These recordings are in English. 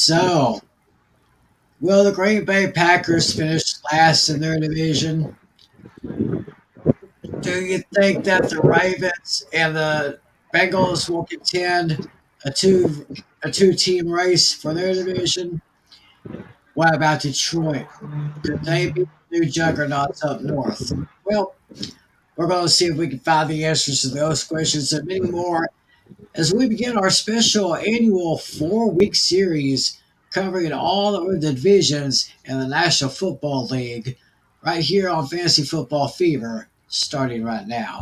So, will the Green Bay Packers finish last in their division? Do you think that the Ravens and the Bengals will contend a two a two team race for their division? What about Detroit? Could they be the new juggernauts up north? Well, we're going to see if we can find the answers to those questions and many more as we begin our special annual 4-week series covering all of the divisions in the National Football League right here on Fantasy Football Fever, starting right now.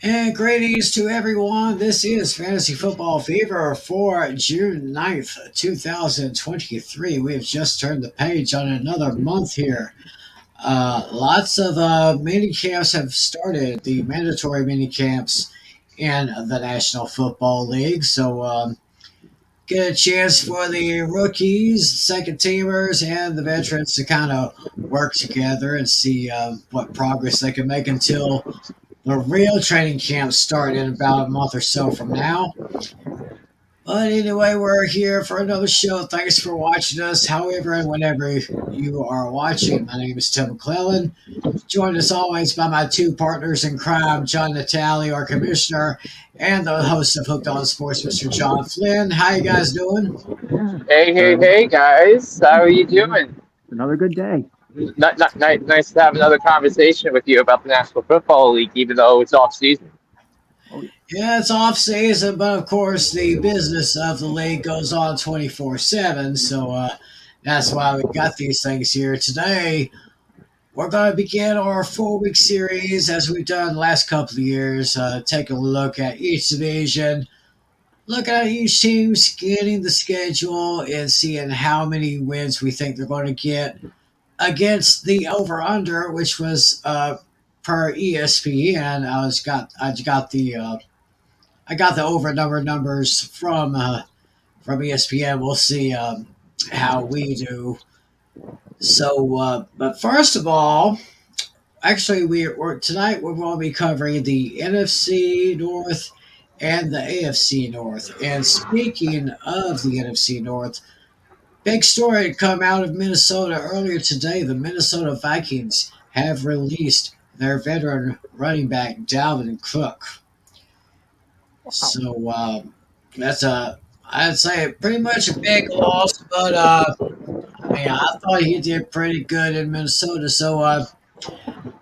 And greetings to everyone. This is Fantasy Football Fever for June 9th, 2023. We have just turned the page on another month here. Lots of mini camps have started, the mandatory mini camps in the National Football League. So get a chance for the rookies, second teamers, and the veterans to kind of work together and see what progress they can make until the real training camps start in about a month or so from now. But anyway, we're here for another show. Thanks for watching us, however and whenever you are watching. My name is Tim McClellan. Joined as always by my two partners in crime, John Natale, our commissioner, and the host of Hooked on Sports, Mr. John Flynn. How you guys doing? Hey, guys. How are you doing? Another good day. Nice to have another conversation with you about the National Football League, even though it's off season. Yeah, it's off season, but of course the business of the league goes on 24/7. So that's why we got these things here today. We're going to begin our 4-week series as we've done the last couple of years. Take a look at each division, look at each team, scanning the schedule, and seeing how many wins we think they're going to get against the over/under, which was per ESPN. I got the over numbers from ESPN. We'll see how we do. So, but first of all, actually, tonight we're going to be covering the NFC North and the AFC North. And speaking of the NFC North, big story come out of Minnesota earlier today. The Minnesota Vikings have released their veteran running back Dalvin Cook. So that's I'd say pretty much a big loss, but I thought he did pretty good in Minnesota. So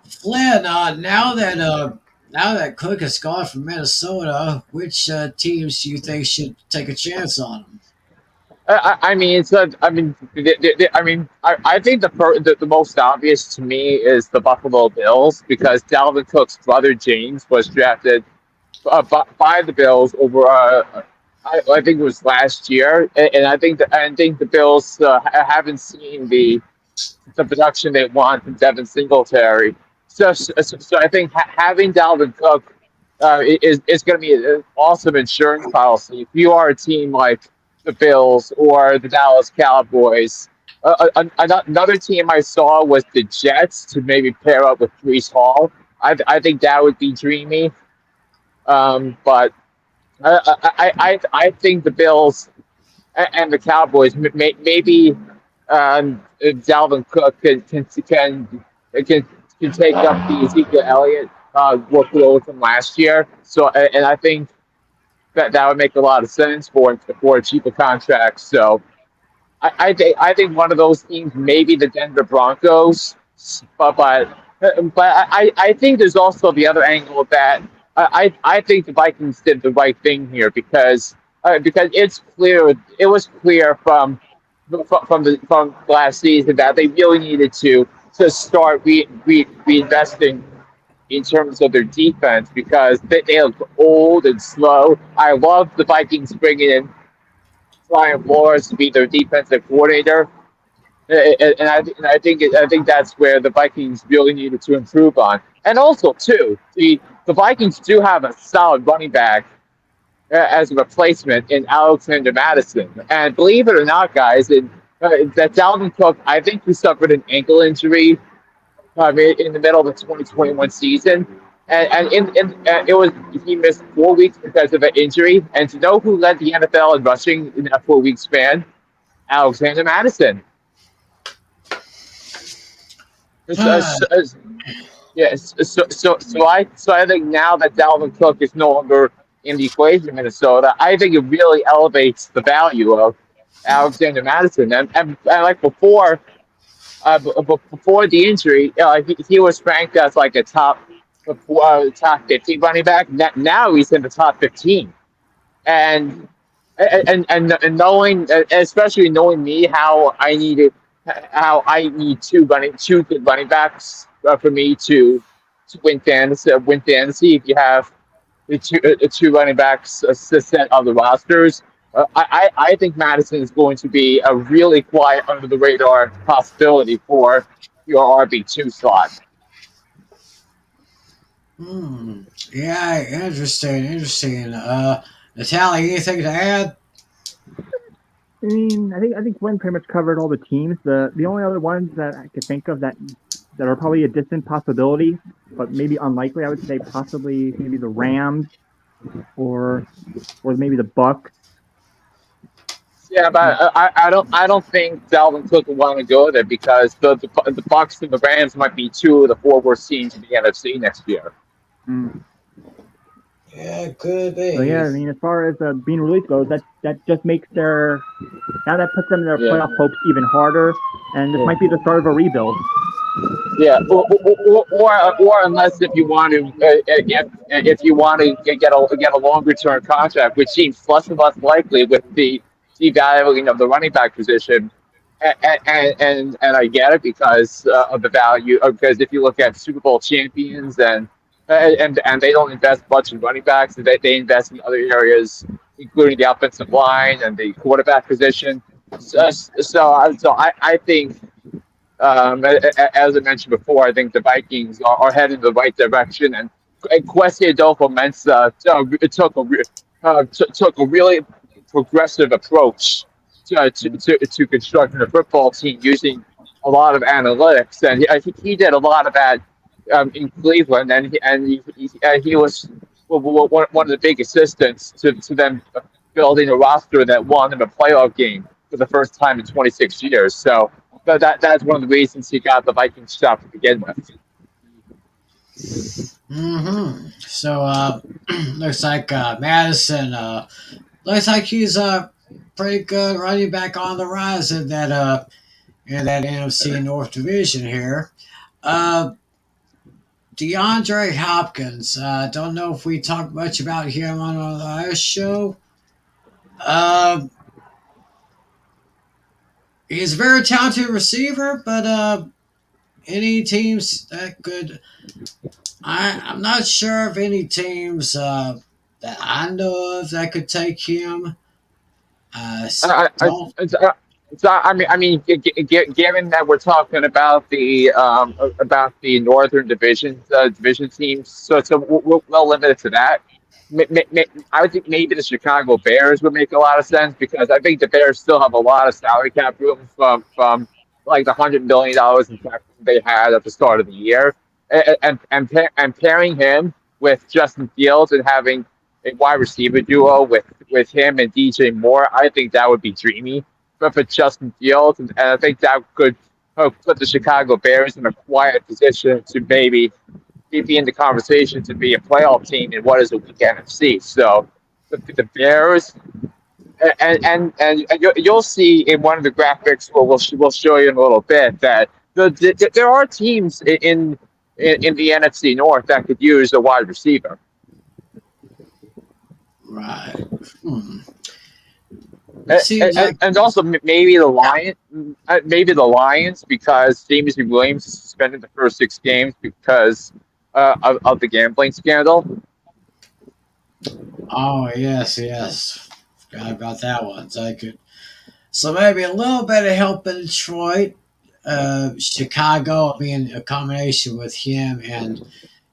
Flynn, now that Cook has gone from Minnesota, which teams do you think should take a chance on him? I think the most obvious to me is the Buffalo Bills because Dalvin Cook's brother James was drafted by the Bills over I think it was last year, and I think the Bills haven't seen the production they want from Devin Singletary. So I think having Dalvin Cook is going to be an awesome insurance policy. If you are a team like the Bills or the Dallas Cowboys, another team I saw was the Jets to maybe pair up with Brees Hall. I think that would be dreamy. But I think the Bills and the Cowboys maybe Dalvin Cook can take up the Ezekiel Elliott workload from last year. So and I think that would make a lot of sense for a cheaper contract. So I think one of those teams, maybe the Denver Broncos, but I think there's also the other angle that I think the Vikings did the right thing here because it was clear from last season that they really needed to start reinvesting in terms of their defense because they look old and slow. I love the Vikings bringing in Brian Flores to be their defensive coordinator, and I think that's where the Vikings really needed to improve on. And also, too, the Vikings do have a solid running back as a replacement in Alexander Madison. And believe it or not, guys, that Dalvin Cook, I think he suffered an ankle injury in the middle of the 2021 season. It was he missed 4 weeks because of an injury. And to know who led the NFL in rushing in that 4 week span, Alexander Madison. Ah, Yes, so I think now that Dalvin Cook is no longer in the equation in Minnesota, I think it really elevates the value of Alexander Madison. And like before the injury, he was ranked as like a top 50 running back. Now he's in the top 15, and and knowing, especially knowing me, how I need two good running backs for me to win fantasy. If you have the two running backs set on the rosters, I think Madison is going to be a really quiet under the radar possibility for your RB2 slot. hmm. Yeah, interesting, interesting. Natalie, anything to add? I mean, I think Glenn pretty much covered all the teams. The only other ones that I could think of that are probably a distant possibility, but maybe unlikely, I would say possibly maybe the Rams or maybe the Bucks. Yeah, but I don't think Dalvin Cook will want to go there because the Bucks and the Rams might be two of the four worst teams in the NFC next year. Mm. Yeah, it could So yeah, I be. mean, as far as being released goes, that just makes their now that puts them in their Yeah. playoff hopes even harder, and this Yeah. might be the start of a rebuild. Yeah, or unless if you want to if you want to get a longer term contract, which seems less and less likely with the devaluing of the running back position, and I get it because of the value. Because if you look at Super Bowl champions and they don't invest much in running backs, and they invest in other areas, including the offensive line and the quarterback position. So I think as I mentioned before, I think the Vikings are heading in the right direction, and Kwesi Adolfo-Mensah took a really progressive approach to constructing a football team using a lot of analytics, and I think he did a lot of that in Cleveland, and he was one of the big assistants to them building a roster that won them a playoff game for the first time in 26 years. So that's one of the reasons he got the Vikings job to begin with. So, looks like Madison. Looks like he's a pretty good running back on the rise in that NFC North Division here. Uh, DeAndre Hopkins. Don't know if we talked much about him on our last show. Uh, he's a very talented receiver, but any teams that could. I'm not sure of any teams that I know of that could take him. I, I, Don't. given that we're talking about the Northern division teams, so we're well limited to that. I would think maybe the Chicago Bears would make a lot of sense because I think the Bears still have a lot of salary cap room from like the $100 million in cap they had at the start of the year, and pairing him with Justin Fields and having a wide receiver duo with him and DJ Moore, I think that would be dreamy. But for Justin Fields, and I think that could put the Chicago Bears in a quiet position to maybe be in the conversation to be a playoff team in what is a weak NFC. So the Bears, and you'll see in one of the graphics where we'll show you in a little bit that there are teams in the NFC North that could use a wide receiver. Right. Hmm. It And, seems like. and also maybe the Lions because James Williams is suspended the first 6 games because of the gambling scandal. Oh yes, yes. Forgot about that one. So I could. So maybe a little bit of help in Detroit, Chicago being a combination with him and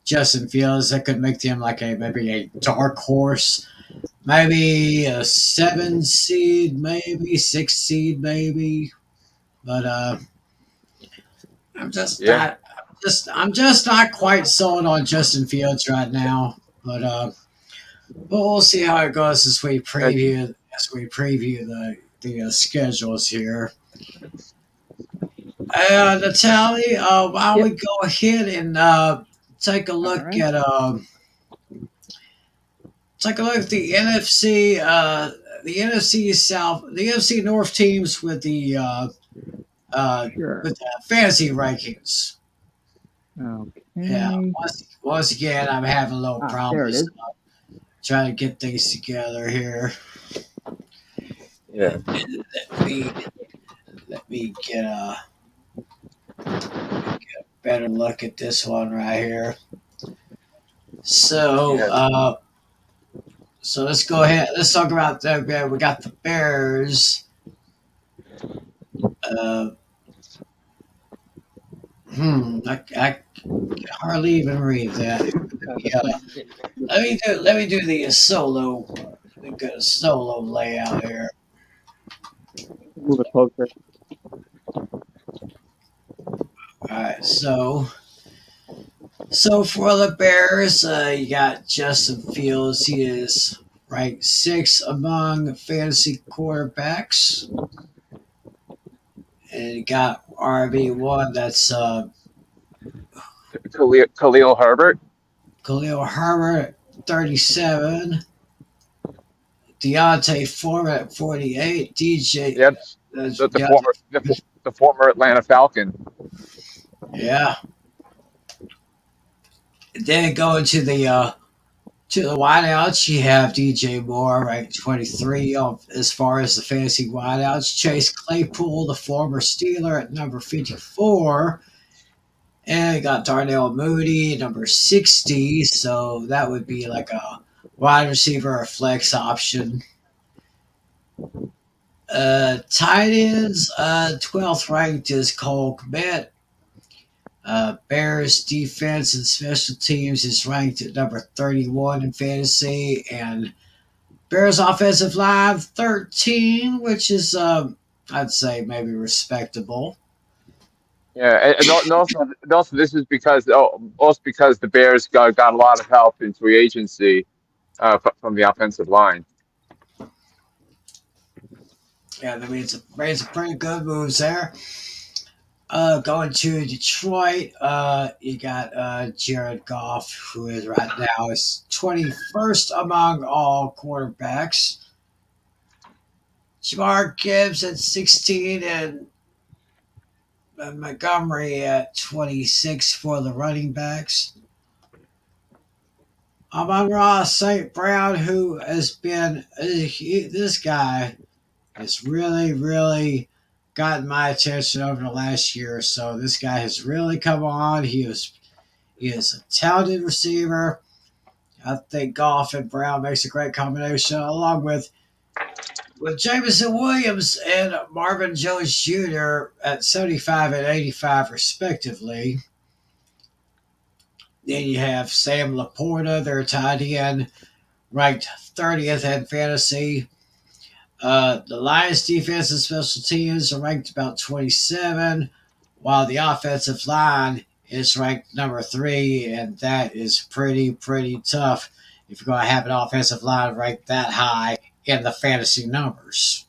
Justin Fields that could make them like a maybe a dark horse maybe a 7 seed, maybe 6 seed, maybe. But I'm just Yeah. not. I'm just not quite sold on Justin Fields right now. But we'll see how it goes Uh, as we preview the schedules here. Natalie, why don't Yep. we go ahead and take a All look right. at the NFC, the NFC South, the NFC North teams Sure. with the fantasy rankings. Yeah, Okay. once again, I'm having a little There it problems is. trying to get things together here. yeah. Let me let me get a better look at this one right here. So, Yeah. let's go ahead. Let's talk about the. We got the Bears. Uh, I hardly even read that. Yeah, let me do the solo. Let me get a solo layout here. Move it closer. All right, so for the Bears, you got Justin Fields. He is ranked sixth among fantasy quarterbacks, and you got RB1. That's Khalil Herbert. Khalil Herbert, 37. Deontay Foreman at 48. DJ, Yep. The Deontay, the former Atlanta Falcon. yeah. Then going to the wideouts, you have DJ Moore ranked 23 as far as the fantasy wideouts. Chase Claypool, the former Steeler, at number 54. And you got Darnell Mooney, number 60. So that would be like a wide receiver or flex option. Tight ends, 12th ranked is Cole Kmet. Bears defense and special teams is ranked at number 31 in fantasy, and Bears offensive line 13, which is I'd say maybe respectable. Yeah, and also this is because also because the Bears got a lot of help in free agency from the offensive line. Yeah, that means some pretty good moves there. Going to Detroit, you got Jared Goff, who is right now is 21st among all quarterbacks. Jamar Gibbs at 16 and Montgomery at 26 for the running backs. Amon-Ra St. Brown, who has been, this guy has really, really gotten my attention over the last year or so. This guy has really come on. He is a talented receiver. I think Goff and Brown makes a great combination, along with Jameson Williams and Marvin Jones Jr. at 75 and 85, respectively. Then you have Sam Laporta, their tight end, ranked 30th in fantasy. The Lions defense and special teams are ranked about 27, while the offensive line is ranked number 3, and that is pretty tough if you're going to have an offensive line ranked that high in the fantasy numbers.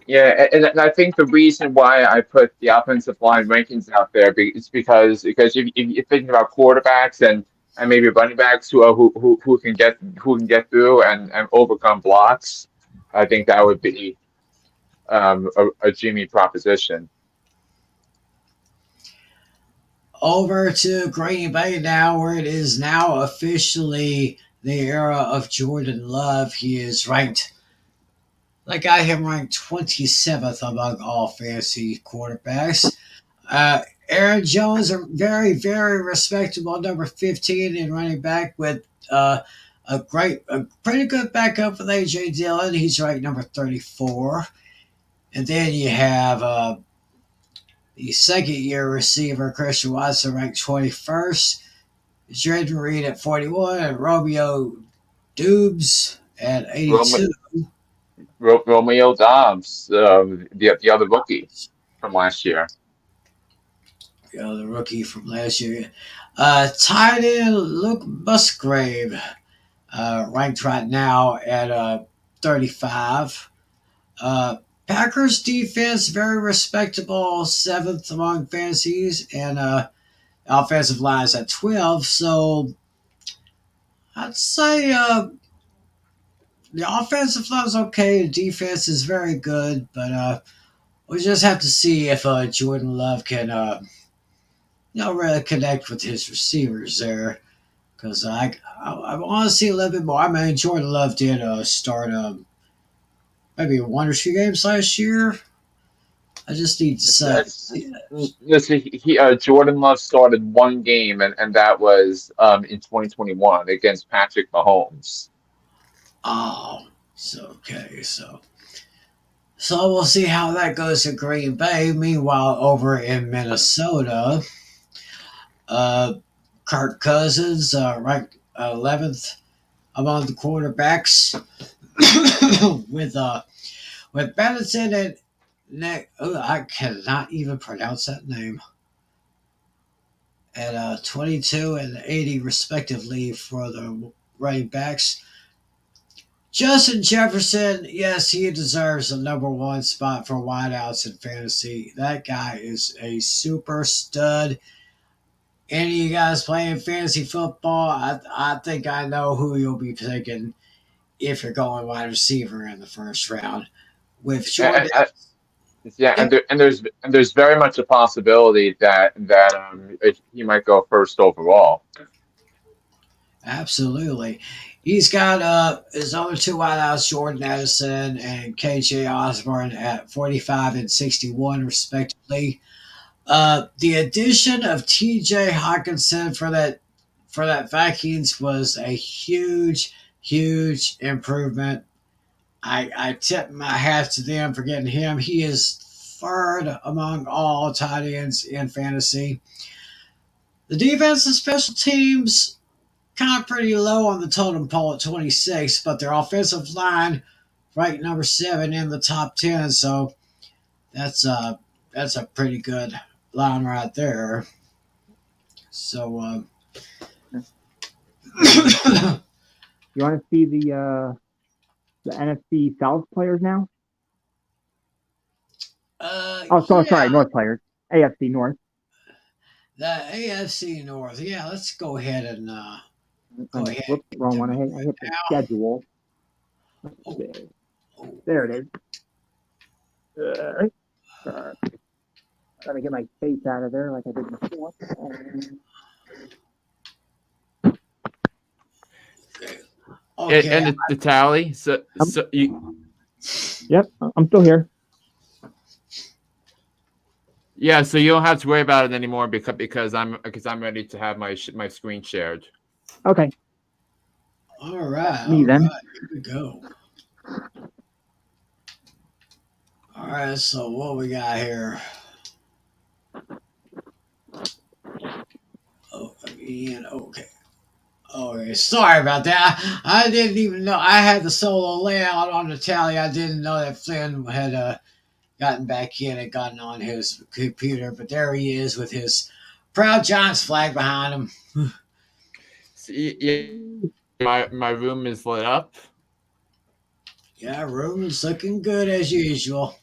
Yeah, and I think the reason why I put the offensive line rankings out there is because if you're thinking about quarterbacks and maybe running backs who can get through and overcome blocks, I think that would be a Jimmy proposition. Over to Green Bay now, where it is now officially the era of Jordan Love. He is ranked, I got him ranked 27th among all fantasy quarterbacks. Aaron Jones, a very respectable number 15 in running back with a pretty good backup with AJ Dillon. He's ranked number 34. And then you have the second year receiver, Christian Watson, ranked 21st. Jordan Reed at 41, and Romeo Dubes at Rome, 82. Romeo Dobbs, the other rookie from last year. The rookie from last year. Tight end Luke Musgrave, ranked right now at 35. Uh, Packers defense, very respectable, seventh among fantasies, and offensive line is at 12. So I'd say the offensive line is okay. The defense is very good, but we'll just have to see if Jordan Love can, really connect with his receivers there. Because I want to see a little bit more. I mean, Jordan Love did start maybe one or two games last year. I just need to say, That's listen. Jordan Love started one game, and that was in 2021 against Patrick Mahomes. oh, so okay, so we'll see how that goes in Green Bay. Meanwhile, over in Minnesota, uh, Kirk Cousins ranked 11th among the quarterbacks with Benson and Nick. Oh, I cannot even pronounce that name. At 22 and 80 respectively for the running backs. Justin Jefferson, yes, he deserves the number one spot for wideouts in fantasy. That guy is a super stud. Any of you guys playing fantasy football, I think I know who you'll be picking if you're going wide receiver in the first round. With Jordan, And, yeah, yep, and there's very much a possibility that he might go first overall. absolutely. He's got his other two wideouts, Jordan Addison and KJ Osborne, at 45 and 61, respectively. The addition of TJ Hawkinson for that Vikings was a huge, huge improvement. I tip my hat to them for getting him. He is third among all tight ends in fantasy. The defense and special teams kind of pretty low on the totem pole at 26, but their offensive line ranked number 7 in the top 10. So that's a pretty good line right there. So You want to see the NFC South players now? Oh, sorry, yeah, North players. AFC North. the AFC North. Yeah, let's go ahead and go ahead Whoops, and wrong get one. them I right hit the now. schedule. Oh, oh, There it is. Let me get my face out of there like I did before. okay. Okay. And the tally. So Um, you Yep, I'm still here. yeah. So you don't have to worry about it anymore because I'm ready to have my screen shared. Okay, All right. me All then. right. Here we go. All right. So what we got here? Oh, Ian. Okay. Okay. Sorry about that. I didn't even know I had the solo layout on the tally. I didn't know that Flynn had gotten back in and gotten on his computer. But there he is with his Proud Giants flag behind him. See, yeah, my room is lit up. Yeah, room's looking good as usual.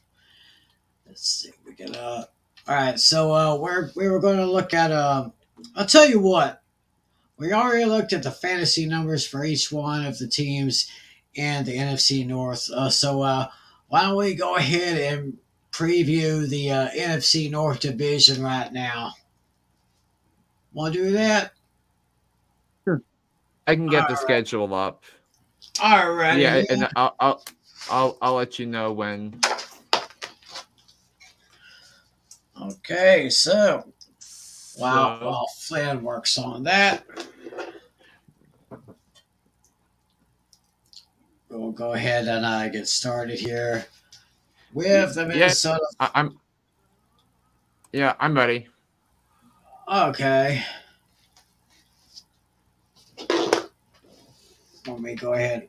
Let's see. We can all right, so we were going to look at I'll tell you what. We already looked at the fantasy numbers for each one of the teams in the NFC North. So why don't we go ahead and preview the NFC North division right now? Want to do that? Sure. I can All get the right. schedule up. All righty Yeah, then. and I'll let you know when. Okay, so So while Flynn works on that, we'll go ahead and get started here with the yeah, Minnesota. I'm yeah I'm ready. Okay, let me go ahead.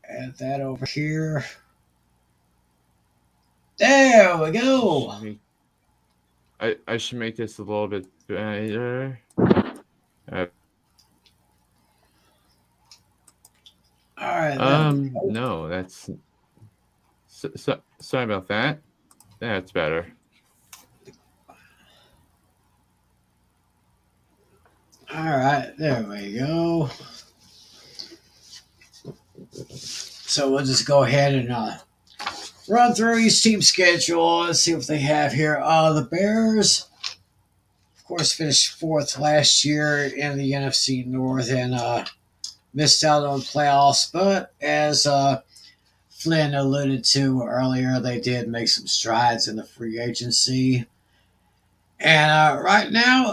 Add that over here. There we go. I should make this a little bit better. Uh, All right, there we go. no, that's sorry about that. That's better. All right, there we go. So we'll just go ahead and run through each team's schedule and see what they have here. The Bears, of course, finished fourth last year in the NFC North and missed out on playoffs. But as Flynn alluded to earlier, they did make some strides in the free agency. And right now,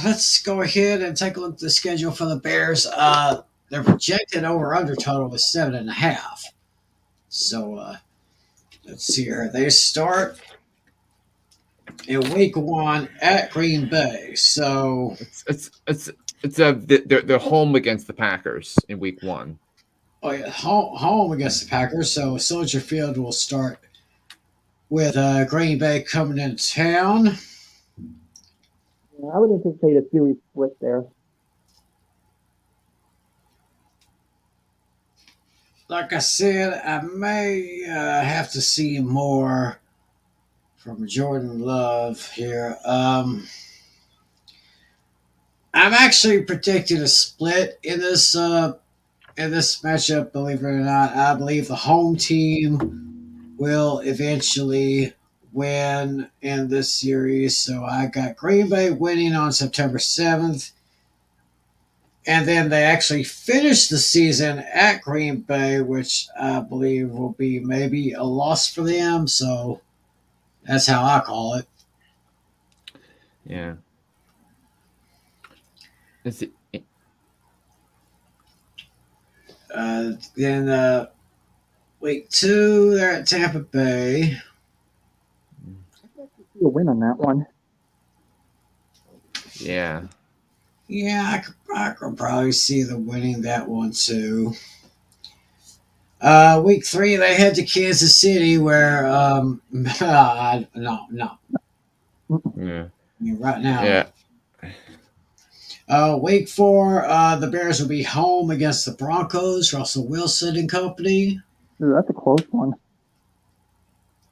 let's go ahead and take a look at the schedule for the Bears. Their projected over/under total is 7.5. So let's see here. They start in week 1 at Green Bay. So they're home against the Packers in week 1. oh yeah, home against the Packers. So Soldier Field will start with Green Bay coming into town. I would anticipate a series split there. Like I said, I may have to see more from Jordan Love here. I'm actually predicting a split in this matchup. Believe it or not, I believe the home team will eventually win in this series. So I got Green Bay winning on September 7th. And then they actually finish the season at Green Bay, which I believe will be maybe a loss for them. So that's how I call it. Yeah. Then week 2, they're at Tampa Bay. A win on that one. Yeah. Yeah, I could probably see them winning that one too. Week 3, they head to Kansas City, where no. Yeah. Right now. Yeah. Week 4, the Bears will be home against the Broncos, Russell Wilson and company. Ooh, that's a close one.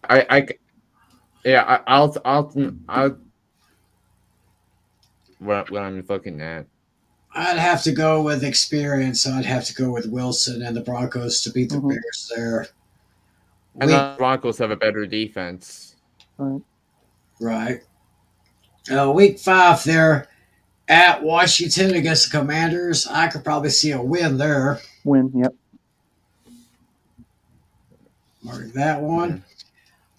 I'll what I'm looking at. I'd have to go with experience. I'd have to go with Wilson and the Broncos to beat the Bears there. And the Broncos have a better defense. Right. Week 5, they're at Washington against the Commanders. I could probably see a win there. Yep. Mark that one.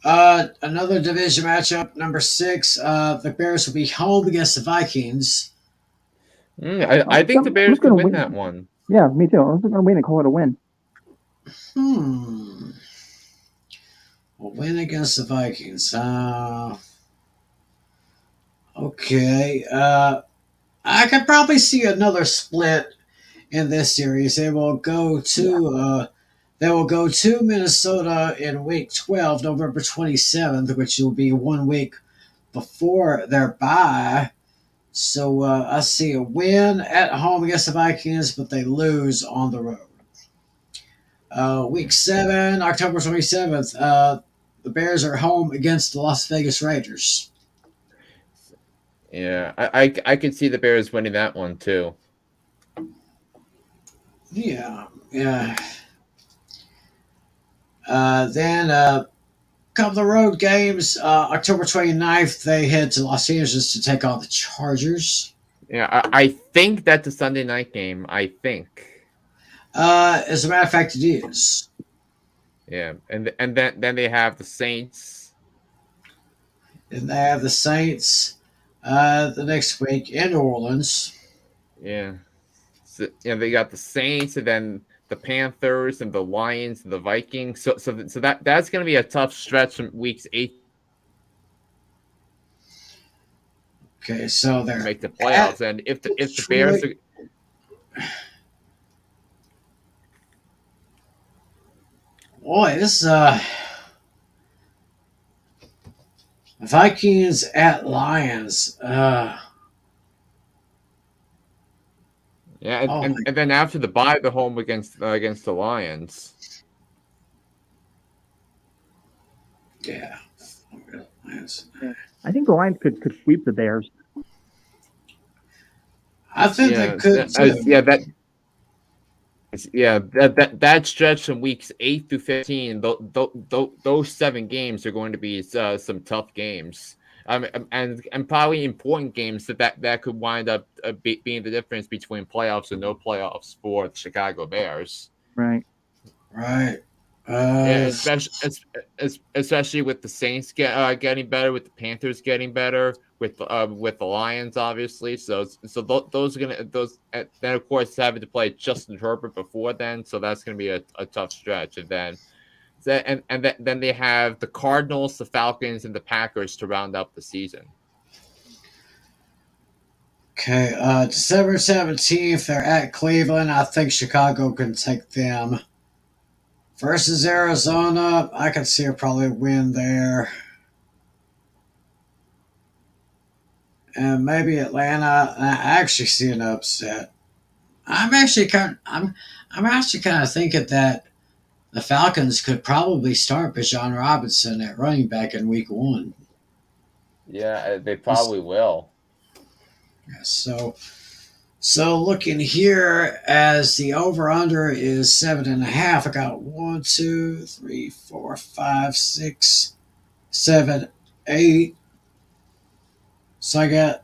Another division matchup, number 6. The Bears will be home against the Vikings. I think the Bears could win that one. Yeah, me too. I'm just going to win and call it a win. A win against the Vikings. Okay. I could probably see another split in this series. They will go to Minnesota in week 12, November 27th, which will be 1 week before their bye. So I see a win at home against the Vikings, but they lose on the road. Week 7, October 27th, the Bears are home against the Las Vegas Raiders. Yeah, I could see the Bears winning that one too. Yeah. Then couple of road games. October 29th, they head to Los Angeles to take on the Chargers. Yeah, I think that's a Sunday night game. I think. As a matter of fact, it is. Yeah, and then they have the Saints. And they have the Saints the next week in New Orleans. Yeah. So, they got the Saints and then the Panthers and the Lions and the Vikings. So that's going to be a tough stretch from weeks 8. Okay, so they're make the playoffs, and if the Bears are, Boy, this Vikings at Lions. Yeah, Oh my, and then after the bye, the home against the Lions. yeah. Lions. I think the Lions could sweep the Bears. I think they Yeah, could too. that stretch from weeks 8 through 15, those 7 games are going to be some tough games. And probably important games that could wind up being the difference between playoffs and no playoffs for the Chicago Bears. Right. Right. Yeah, especially with the Saints getting better, with the Panthers getting better, with the Lions obviously. Those are gonna then of course having to play Justin Herbert before then, so that's gonna be a tough stretch. And then they have the Cardinals, the Falcons, and the Packers to round up the season. Okay. December 17th, they're at Cleveland. I think Chicago can take them. Versus Arizona, I could see a probably win there. And maybe Atlanta. I actually see an upset. I'm actually kind of thinking that the Falcons could probably start Bijan Robinson at running back in week 1. Yeah, they probably will. So looking here as the over under is 7.5. I got 1, 2, 3, 4, 5, 6, 7, 8. So I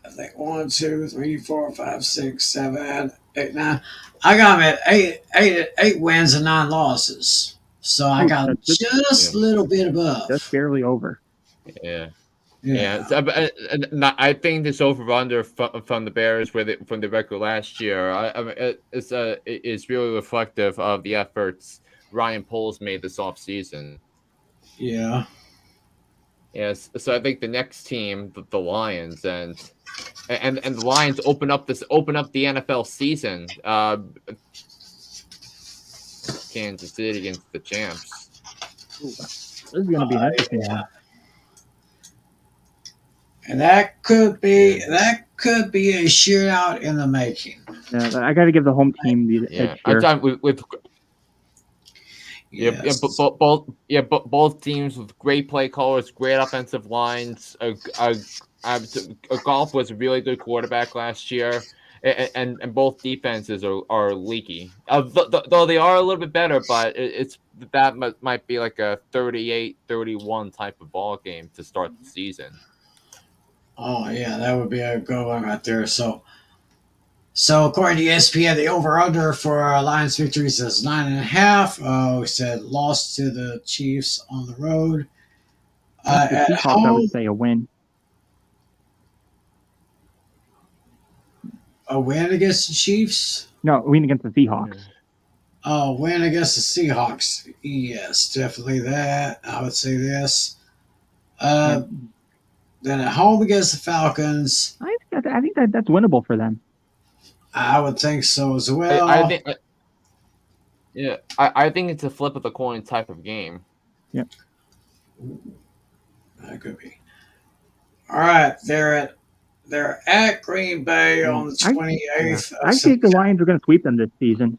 think 1, 2, 3, 4, 5, 6, 7, 8, 9. I got them at eight wins and 9 losses. So I got them just a little bit above. Just barely over. Yeah. Yeah. I think this over under from the Bears from the record last year is really reflective of the efforts Ryan Poles made this offseason. Yeah. Yes, so I think the next team, the Lions, and the Lions open up the NFL season. Kansas City against the champs. Ooh, this is going to be an interesting one. And that could be a shootout in the making. Yeah, I got to give the home team the edge here. Yes. Both teams with great play callers, great offensive lines. Golf was a really good quarterback last year, and both defenses are leaky. Though they are a little bit better, but that might be like a 38-31 type of ball game to start the season. Oh yeah, that would be a good one right there. So according to ESPN, the over/under for Lions victories is 9.5. We said lost to the Chiefs on the road. The Seahawks, home, I would say a win. A win against the Chiefs? No, a win against the Seahawks. Oh, win against the Seahawks. Yes, definitely that. I would say this. Then at home against the Falcons. I think that's winnable for them. I would think so as well. I think it's a flip of the coin type of game. Yep. That could be. All right, they're at Green Bay on the 28th. I think the Lions are going to sweep them this season.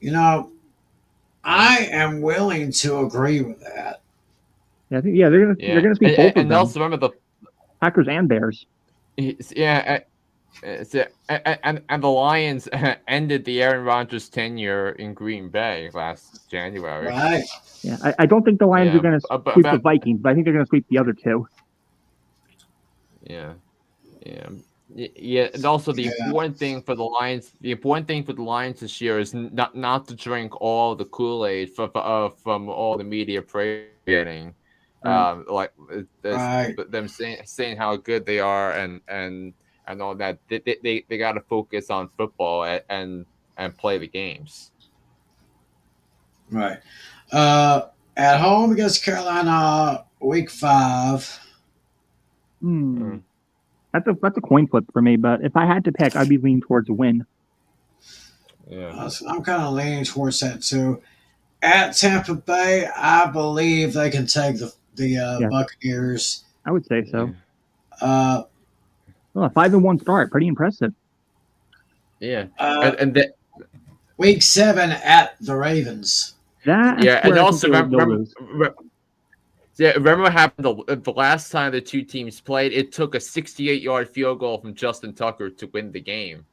You know, I am willing to agree with that. Yeah, they're going to sweep both of them. And also remember the Packers and Bears. Yeah, and the Lions ended the Aaron Rodgers tenure in Green Bay last January. Right. Yeah, I don't think the Lions are going to sweep the Vikings, but I think they're going to sweep the other two. Yeah. And also the important thing for the Lions this year is not to drink all the Kool-Aid from all the media praising, them saying how good they are and all that. They got to focus on football and play the games. Right. At home against Carolina, week 5. That's a coin flip for me, but if I had to pick, I'd be leaning towards a win. Yeah, I'm kind of leaning towards that too. At Tampa Bay, I believe they can take the Yeah, Buccaneers. I would say Yeah. so. Uh, Well, a 5-1 start, pretty impressive. Yeah. uh, And then week 7 at the Ravens. That's yeah, and where I think also they'll lose. remember what happened the last time the two teams played? It took a 68-yard field goal from Justin Tucker to win the game.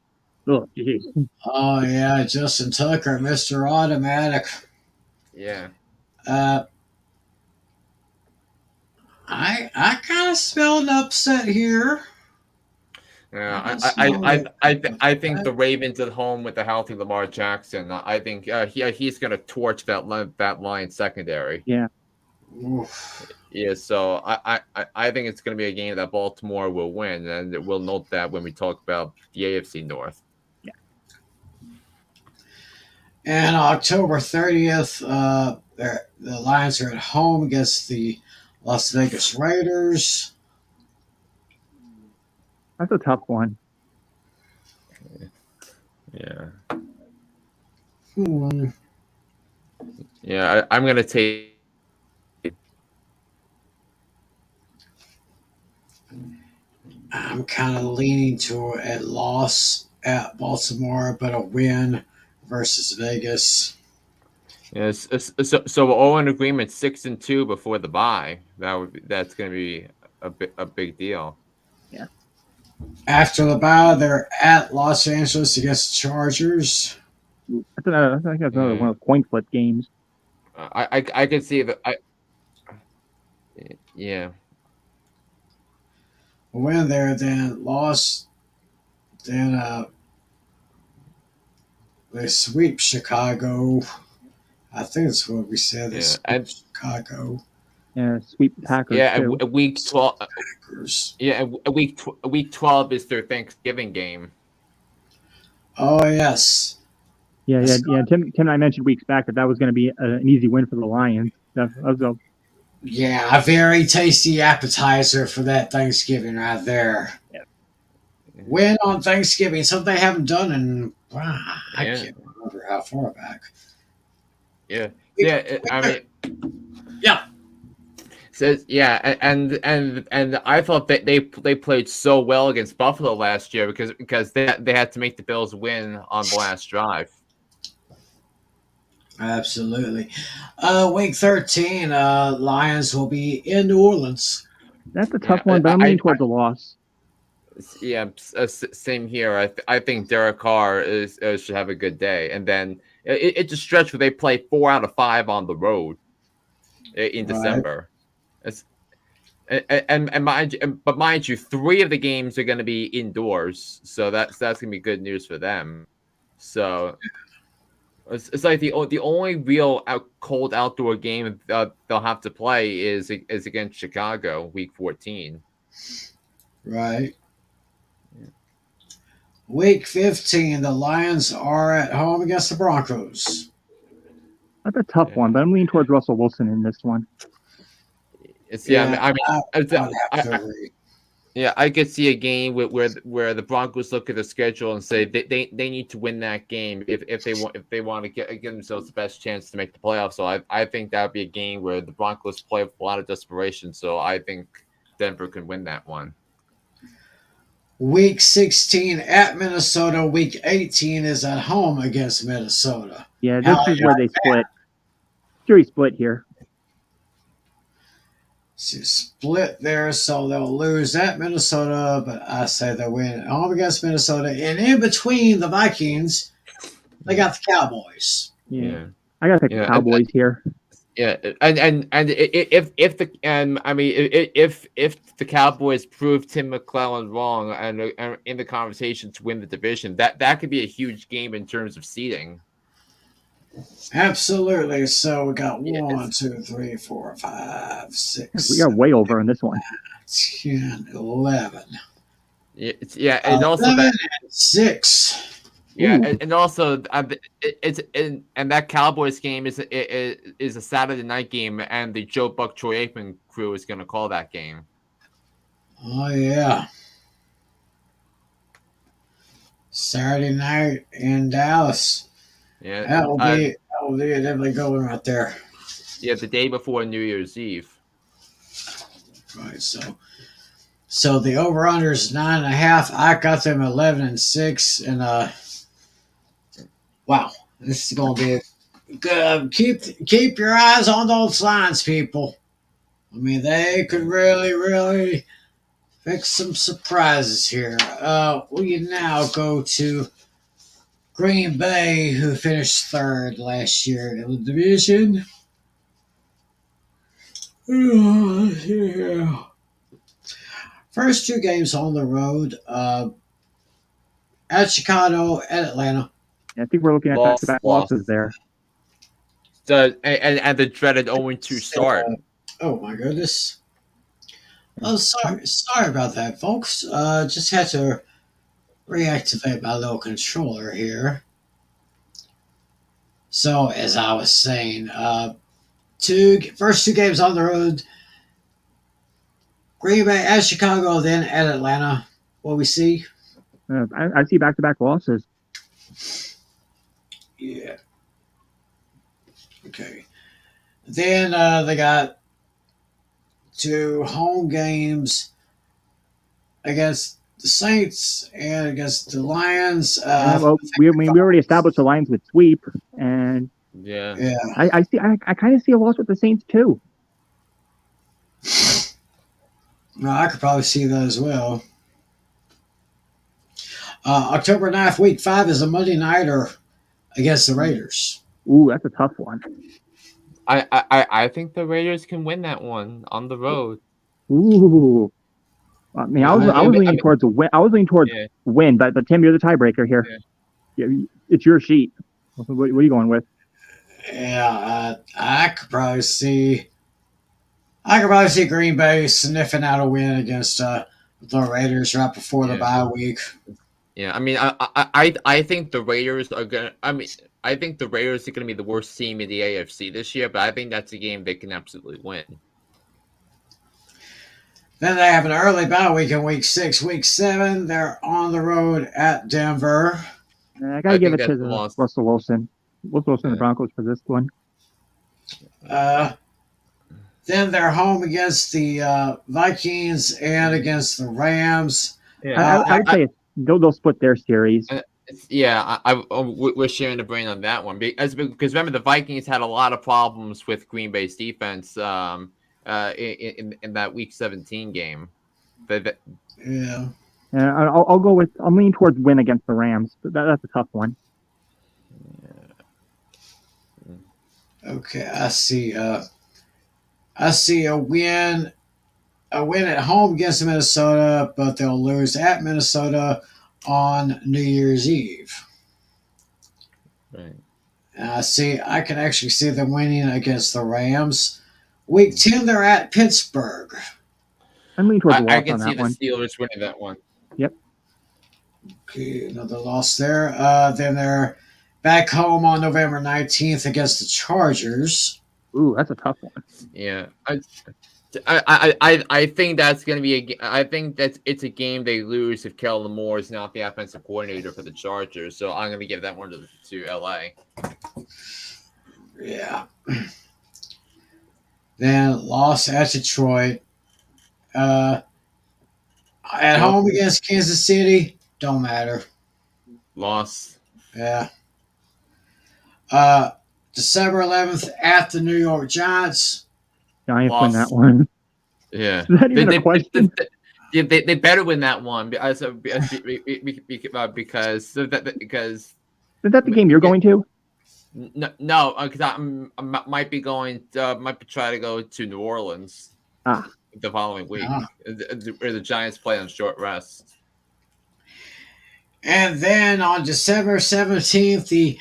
Oh, geez. Oh yeah, Justin Tucker, Mr. Automatic. Yeah. Uh, I kind of smell an upset here. Yeah, smell it. I think the Ravens at home with the healthy Lamar Jackson. I think he's going to torch that Lions secondary. Yeah. Oof. Yeah, so I think it's going to be a game that Baltimore will win, and we'll note that when we talk about the AFC North. Yeah. And October 30th, the Lions are at home against the Las Vegas Raiders. That's a tough one. Yeah. Hmm. Yeah, I'm going to take. I'm kind of leaning to a loss at Baltimore, but a win versus Vegas. Yes, so we're all in agreement 6-2 before the bye. That's going to be a big deal. Yeah. After the bye, they're at Los Angeles against the Chargers. I think that's another one of the coin flip games. I can see that. Yeah. Win there, then loss, then they sweep Chicago. I think that's what we said. They sweep Chicago. Yeah, sweep Packers Yeah, too. week 12. Packers. Yeah, week 12 is their Thanksgiving game. Oh yes. Yeah. Tim and I mentioned weeks back that was going to be an easy win for the Lions. Yeah, a very tasty appetizer for that Thanksgiving right there. Yeah. Win on Thanksgiving, something they haven't done in I can't remember how far back. Yeah. I mean, yeah. Says and I thought that they played so well against Buffalo last year because they had to make the Bills win on the last drive. Absolutely. Week 13, Lions will be in New Orleans. That's a tough one, but I'm leaning towards a loss. Yeah, same here. I think Derek Carr should have a good day, and then it's a stretch where they play 4 out of 5 on the road in December. And mind you, 3 of the games are going to be indoors, so that's going to be good news for them. So it's like the only real cold outdoor game they'll have to play is against Chicago, week 14. Right. Week 15, the Lions are at home against the Broncos. That's a tough one, but I'm leaning towards Russell Wilson in this one. I could see a game where the Broncos look at the schedule and say they need to win that game if they want to give themselves the best chance to make the playoffs. So I think that would be a game where the Broncos play with a lot of desperation. So I think Denver can win that one. Week 16 at Minnesota. Week 18 is at home against Minnesota. Yeah, this is where they split. Jury split here. Split there, so they'll lose at Minnesota, but I say they'll win at home against Minnesota. And in between the Vikings, they got the Cowboys. Yeah. I gotta pick the Cowboys here. Yeah, and if the Cowboys prove Tim McClellan wrong and in the conversation to win the division, that could be a huge game in terms of seeding. Absolutely. So we got 1, 2, 3, 4, 5, 6. We got way over in this one. 10, 11. Yeah, and also 6. Yeah, and also and that Cowboys game is a Saturday night game, and the Joe Buck Troy Aikman crew is going to call that game. Oh yeah, Saturday night in Dallas. Yeah, that'll Oh, they're definitely going right there. Yeah, the day before New Year's Eve. Right. So the over under is 9.5. I got them 11-6, and wow, this is gonna be good. Keep your eyes on those lines, people. I mean, they could really fix some surprises here. We now go to Green Bay, who finished third last year in the division. Yeah. First two games on the road, at Chicago and Atlanta. I think we're looking at back-to-back losses there. And the dreaded 0-2 start. Oh my goodness. Oh, sorry about that, folks. Just had to reactivate my little controller here. So, as I was saying, first two games on the road, Green Bay at Chicago, then at Atlanta. What we see? I see back-to-back losses. Yeah. Okay. Then they got two home games against the Saints and against the Lions. We already established the Lions with sweep, and yeah. I kind of see a loss with the Saints too. No, I could probably see that as well. October 9th, week 5 is a Monday nighter against the Raiders. Ooh, that's a tough one. I think the Raiders can win that one on the road. Ooh. I mean, I was leaning towards a win. I was leaning towards win, but Tim, you're the tiebreaker here. Yeah. It's your sheet. What are you going with? Yeah, I could probably see Green Bay sniffing out a win against the Raiders right before the bye week. Yeah, I mean, I think the Raiders are gonna. I mean, I think the Raiders are gonna be the worst team in the AFC this year, but I think that's a game they can absolutely win. Then they have an early bye week in week 6. Week 7, they're on the road at Denver. I gotta give it to Russell Wilson. Wilson, the Broncos for this one. Then they're home against the Vikings and against the Rams. Yeah. I'd say they'll split their series. Yeah, we're sharing the brain on that one because remember the Vikings had a lot of problems with Green Bay's defense in that Week 17 game. Yeah. I'm leaning towards win against the Rams. But that's a tough one. Okay, I see a win at home against Minnesota, but they'll lose at Minnesota on New Year's Eve. Right. I can actually see them winning against the Rams. Week 10, they're at Pittsburgh. I'm leaning towards a loss I can on see that one. the Steelers winning that one. Yep. Okay, another loss there. Then they're back home on November 19th against the Chargers. Ooh, that's a tough one. Yeah, I think that's going to be I think that it's a game they lose if Kellen Moore is not the offensive coordinator for the Chargers. So I'm going to give that one to LA. Yeah. Then loss at Detroit. At home against Kansas City, don't matter. Loss. Yeah. December 11th at the New York Giants. Giants win that one. Yeah. Is that even a question? They better win that one because is that the game you're going to? No, because I might be try to go to New Orleans the following week, where the Giants play on short rest. And then on December 17th,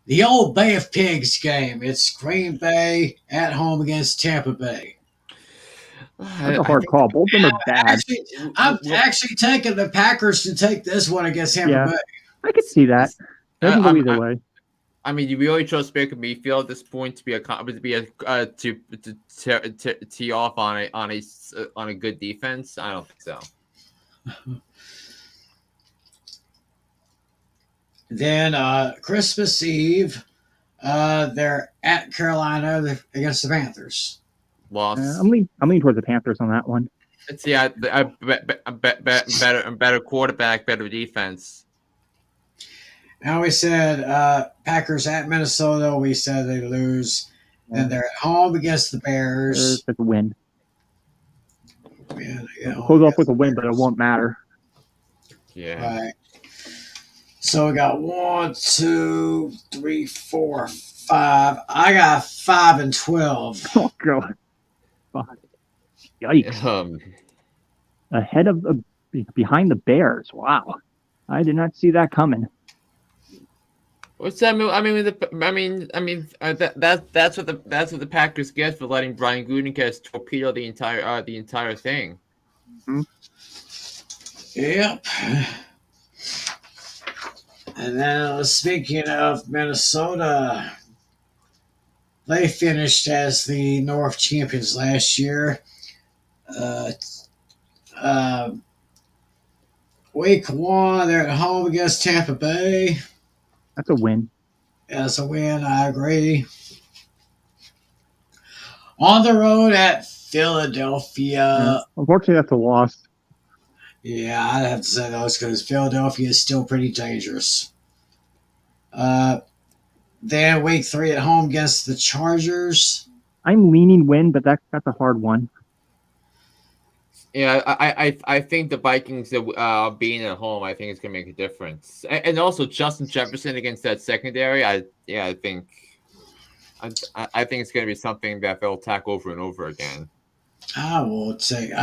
the old Bay of Pigs game. It's Green Bay at home against Tampa Bay. That's a hard call. Both of them are bad. I'm actually taking the Packers to take this one against Tampa Bay. I could see that. Doesn't go either way. I mean, you really chose Baker Mayfield at this point to tee off on a good defense. I don't think so. Then Christmas Eve, They're at Carolina against the Panthers. Loss. I'm leaning towards the Panthers on that one. It's better quarterback, better defense. Now we said Packers at Minnesota. We said they lose. Then they're at home against the Bears. It's a win. Man, We'll close off with a win, but it won't matter. Yeah. Right. So we got 1, 2, 3, 4, 5. I got 5 and 12. Oh god. Yikes. Ahead of behind the Bears. Wow. I did not see that coming. What's that? That's what the Packers get for letting Brian Gutekunst torpedo the entire thing. Mm-hmm. Yep. And then speaking of Minnesota, they finished as the North champions last year. Week 1, they're at home against Tampa Bay. That's a win. That's a win, I agree. On the road at Philadelphia. Unfortunately, that's a loss. Yeah, I'd have to say those because Philadelphia is still pretty dangerous. Then week 3 at home against the Chargers. I'm leaning win, but that's a hard one. Yeah, I think the Vikings being at home, I think it's gonna make a difference, and also Justin Jefferson against that secondary. I think it's gonna be something that they'll attack over and over again. I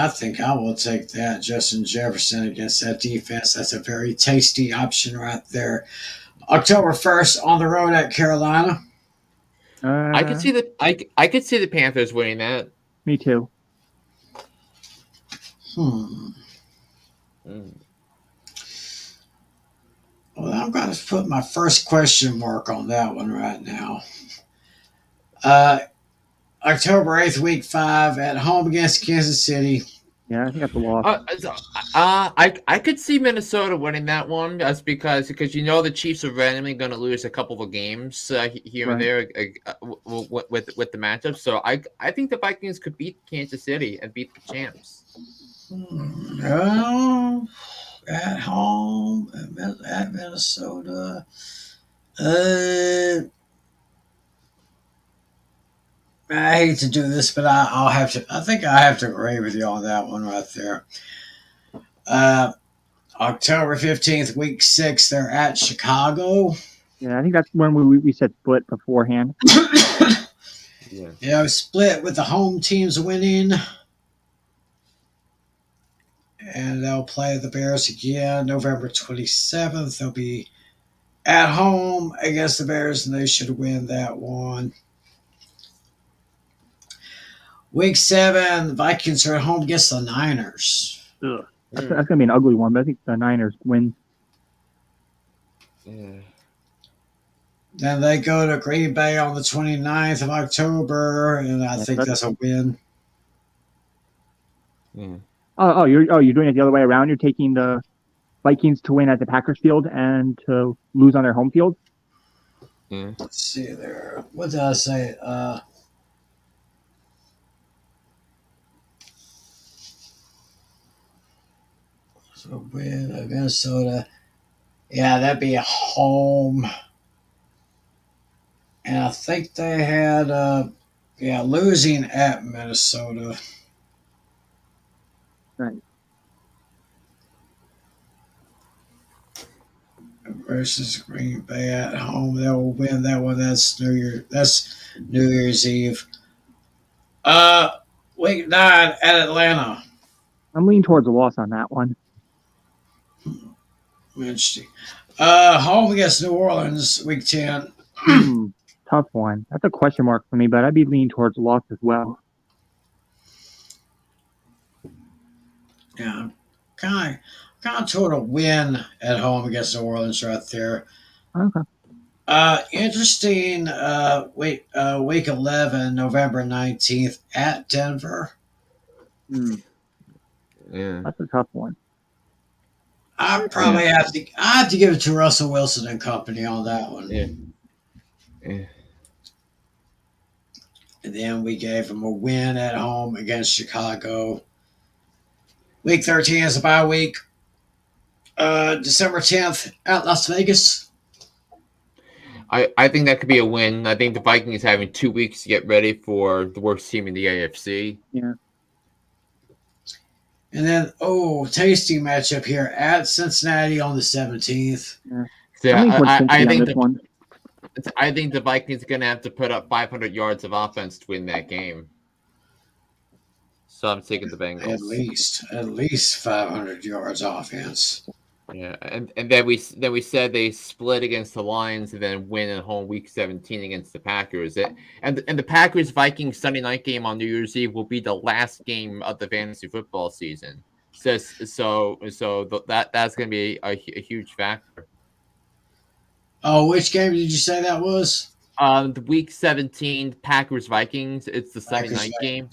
think I will take that Justin Jefferson against that defense. That's a very tasty option right there. October 1st on the road at Carolina. I could see the Panthers winning that. Me too. Well, I'm going to put my first question mark on that one right now. October 8th, week 5, at home against Kansas City. Yeah, I think that's a loss. I could see Minnesota winning that one just because the Chiefs are randomly going to lose a couple of games here and there with the matchup. So I think the Vikings could beat Kansas City and beat the champs. No, at home at Minnesota. I hate to do this, but I'll have to. I think I have to agree with you on that one right there. October 15th, week 6, they're at Chicago. Yeah, I think that's when we said split beforehand. Yeah, split with the home teams winning. And they'll play the Bears again November 27th. They'll be at home against the Bears, and they should win that one. Week 7, the Vikings are at home against the Niners. Ugh. That's going to be an ugly one, but I think the Niners win. Yeah. Then they go to Green Bay on the 29th of October, and I think that's a win. Yeah. You're doing it the other way around. You're taking the Vikings to win at the Packers field and to lose on their home field. Yeah. Let's see there. What did I say? So win Minnesota. Yeah, that'd be a home. And I think they had losing at Minnesota. Right. Versus Green Bay at home. They will win that one. That's New Year's Eve. Week 9 at Atlanta. I'm leaning towards a loss on that one. Interesting. Home against New Orleans, week 10. Tough one. That's a question mark for me, but I'd be leaning towards a loss as well. Yeah, kind of toward a win at home against New Orleans right there. Okay. Interesting. Week 11, November 19th at Denver. Yeah, that's a tough one. I have to give it to Russell Wilson and company on that one. Yeah. And then we gave them a win at home against Chicago. Week 13 is a bye week. December 10th at Las Vegas. I think that could be a win. I think the Vikings having 2 weeks to get ready for the worst team in the AFC. Yeah. And then, tasty matchup here at Cincinnati on the 17th. Yeah. So I'm leaning towards Cincinnati I on think this one. I think the Vikings are going to have to put up 500 yards of offense to win that game. So I'm taking the Bengals. At least 500 yards offense. Yeah, and then we said they split against the Lions and then win at home week 17 against the Packers. And the Packers Vikings Sunday night game on New Year's Eve will be the last game of the fantasy football season. That's going to be a huge factor. Oh, which game did you say that was? The week 17 Packers Vikings. It's the Sunday night game.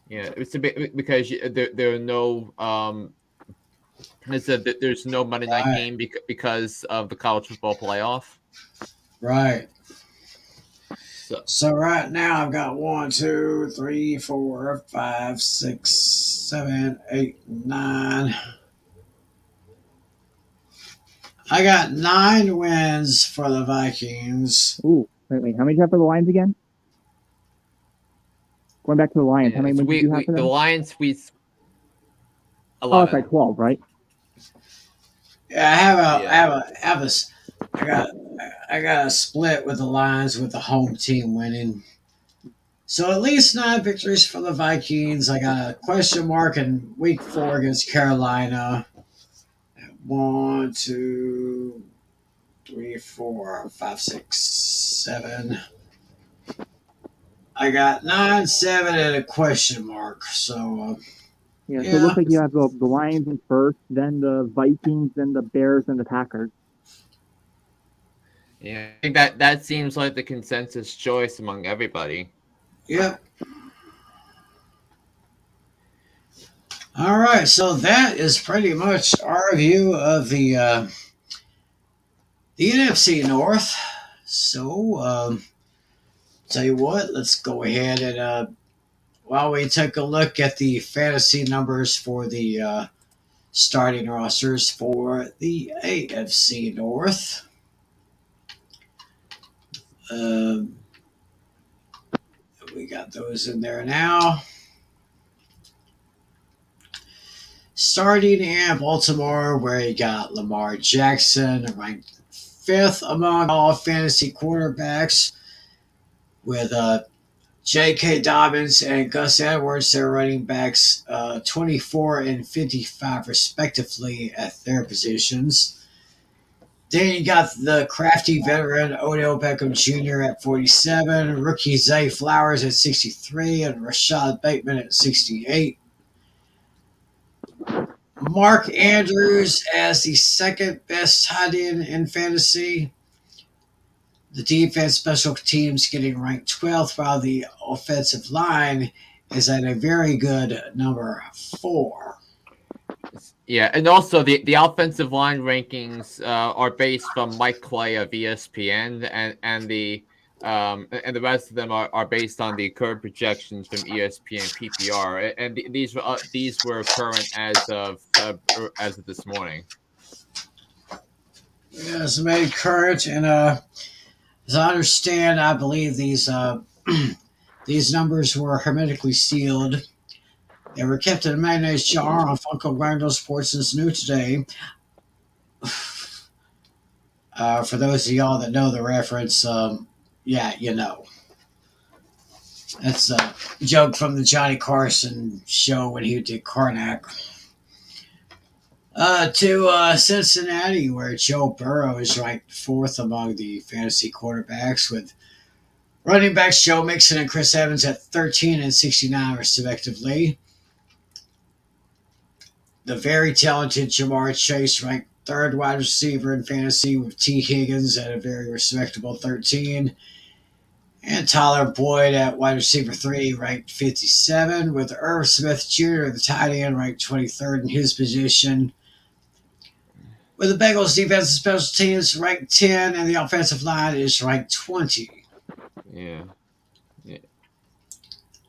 Yeah, it's a bit because there are no there's no Monday night game because of the college football playoff. Right. So right now I've got 1, 2, 3, 4, 5, 6, 7, 8, 9. I got 9 wins for the Vikings. Ooh, wait. How many do you have for the Lions again? Going back to the Lions, how many wins do you have for them? The Lions, we 11. Oh, it's like 12, right? Yeah, I got a split with the Lions with the home team winning. So at least 9 victories for the Vikings. I got a question mark in week 4 against Carolina. 1, 2, 3, 4, 5, 6, 7. I got 9, 7, and a question mark. So so it looks like you have the Lions in first, then the Vikings, then the Bears, and the Packers. Yeah, I think that seems like the consensus choice among everybody. Yep. All right, so that is pretty much our view of the NFC North. So, tell you what, let's go ahead and while we take a look at the fantasy numbers for the starting rosters for the AFC North. We got those in there now. Starting in Baltimore, where you got Lamar Jackson, ranked 5th among all fantasy quarterbacks, with J.K. Dobbins and Gus Edwards, their running backs, 24 and 55 respectively at their positions. Then you got the crafty veteran Odell Beckham Jr. at 47, rookie Zay Flowers at 63, and Rashad Bateman at 68. Mark Andrews as the second best tight end in fantasy. The defense special teams getting ranked 12th, while the offensive line is at a very good number 4. Yeah, and also the offensive line rankings are based from Mike Clay of ESPN, and the rest of them are based on the current projections from ESPN PPR, and these were current as of this morning. Yes, made current, and as I understand, I believe these these numbers were hermetically sealed. They were kept in a mayonnaise jar on Funko Granules Sports' New Today. For those of y'all that know the reference, you know. That's a joke from the Johnny Carson show when he did Karnak. To Cincinnati, where Joe Burrow is ranked 4th among the fantasy quarterbacks, with running backs Joe Mixon and Chris Evans at 13 and 69 respectively. The very talented Jamar Chase ranked 3rd wide receiver in fantasy, with T. Higgins at a very respectable 13. And Tyler Boyd at wide receiver 3 ranked 57, with Irv Smith Jr., the tight end, ranked 23rd in his position. With the Bengals defense and special teams ranked 10, and the offensive line is ranked 20. Yeah.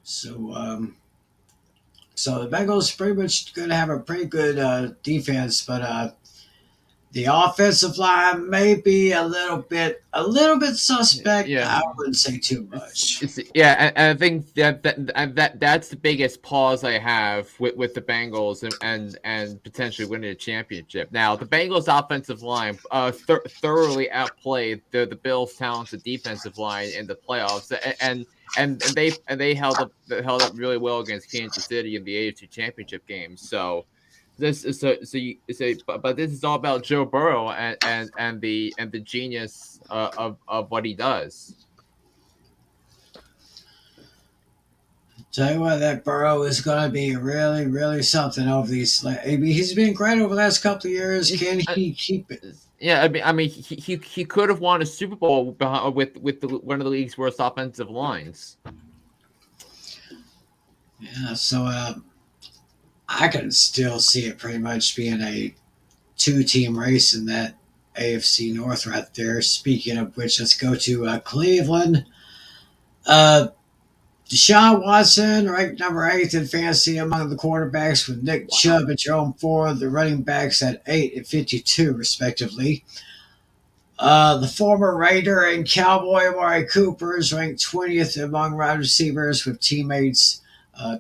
So, so the Bengals pretty much going to have a pretty good defense, but the offensive line may be a little bit suspect. Yeah. I wouldn't say too much. Yeah, and I think that's the biggest pause I have with the Bengals and potentially winning a championship. Now, the Bengals' offensive line thoroughly outplayed the Bills' talented defensive line in the playoffs, and they held up really well against Kansas City in the AFC Championship game. So. But this is all about Joe Burrow and the genius of what he does. Tell you what, that Burrow is going to be really, really something over these. I mean, he's been great over the last couple of years. Can he keep it? Yeah, I mean, he could have won a Super Bowl with one of the league's worst offensive lines. Yeah, so I can still see it pretty much being a two-team race in that AFC North right there. Speaking of which, let's go to Cleveland. Deshaun Watson, ranked number 8 in fantasy among the quarterbacks, with Nick Chubb at Jerome Ford, the running backs at 8 and 52, respectively. The former Raider and Cowboy Amari Cooper is ranked 20th among wide receivers, with teammates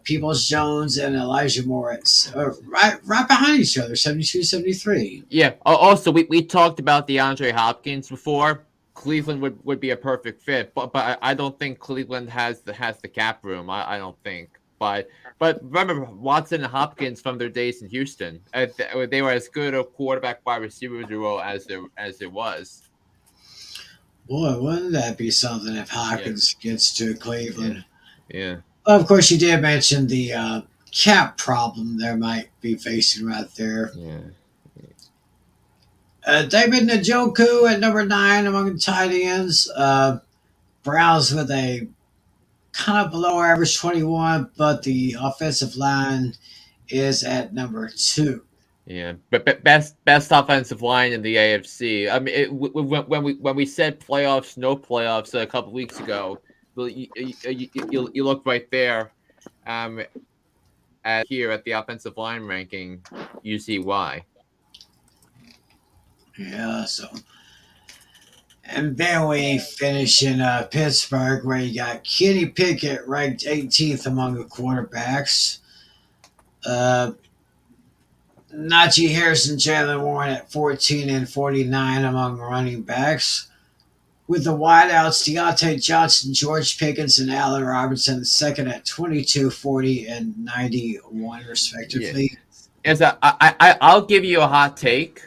Peoples Jones and Elijah Moritz right behind each other, 72-73. Yeah. Also, we talked about DeAndre Hopkins before. Cleveland would be a perfect fit, but I don't think Cleveland has the cap room. I don't think. But remember Watson and Hopkins from their days in Houston. They were as good a quarterback wide receiver duo as there was. Boy, wouldn't that be something if Hopkins gets to Cleveland? Yeah. Well, of course, you did mention the cap problem there might be facing right there. Yeah. David Njoku at number 9 among the tight ends. Browns with a kind of below average 21, but the offensive line is at number 2. Yeah, but best offensive line in the AFC. I mean, when we said playoffs, no playoffs a couple weeks ago, you look right there, here at the offensive line ranking, you see why. Yeah, so. And then we finish in Pittsburgh, where you got Kenny Pickett ranked 18th among the quarterbacks. Najee Harris and Jalen Warren at 14 and 49 among running backs. With the wideouts, Deontay Johnson, George Pickens, and Allen Robinson second at 22, 40, and 91, respectively. Yeah. I'll give you a hot take,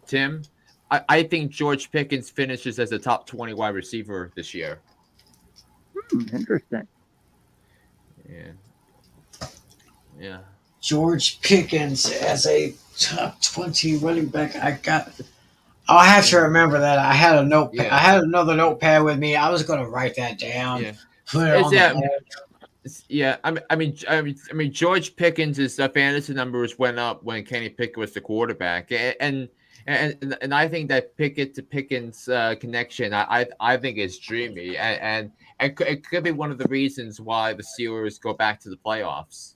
Tim. I think George Pickens finishes as a top 20 wide receiver this year. Interesting. Yeah. George Pickens as a top 20 running back. I'll have to remember that. I had a notepad. Yeah. I had another notepad with me. I was going to write that down. Yeah. Put it on the Yeah, I mean, George Pickens' fantasy numbers went up when Kenny Pickett was the quarterback, and I think that Pickett to Pickens connection, I think is dreamy, and it could be one of the reasons why the Steelers go back to the playoffs.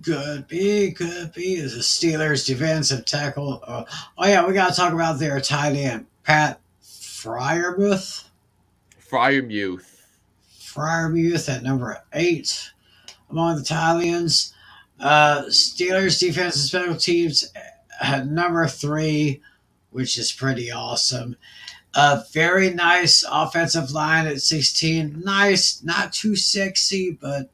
Could be. Is a Steelers defensive tackle. Oh yeah, we got to talk about their tight end, Pat Freiermuth. Freiermuth at number 8 among the tight ends. Steelers defensive special teams at number 3, which is pretty awesome. Very nice offensive line at 16. Nice, not too sexy, but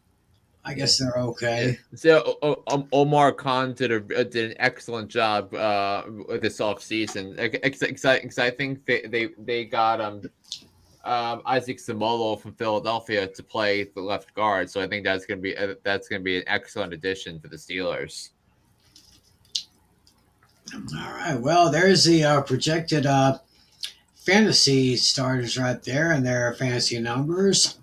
I guess they're okay. So Omar Khan did an excellent job this offseason. Because I think they got Isaac Samolo from Philadelphia to play the left guard. So I think that's gonna be an excellent addition to the Steelers. All right. Well, there's the projected fantasy starters right there and their fantasy numbers.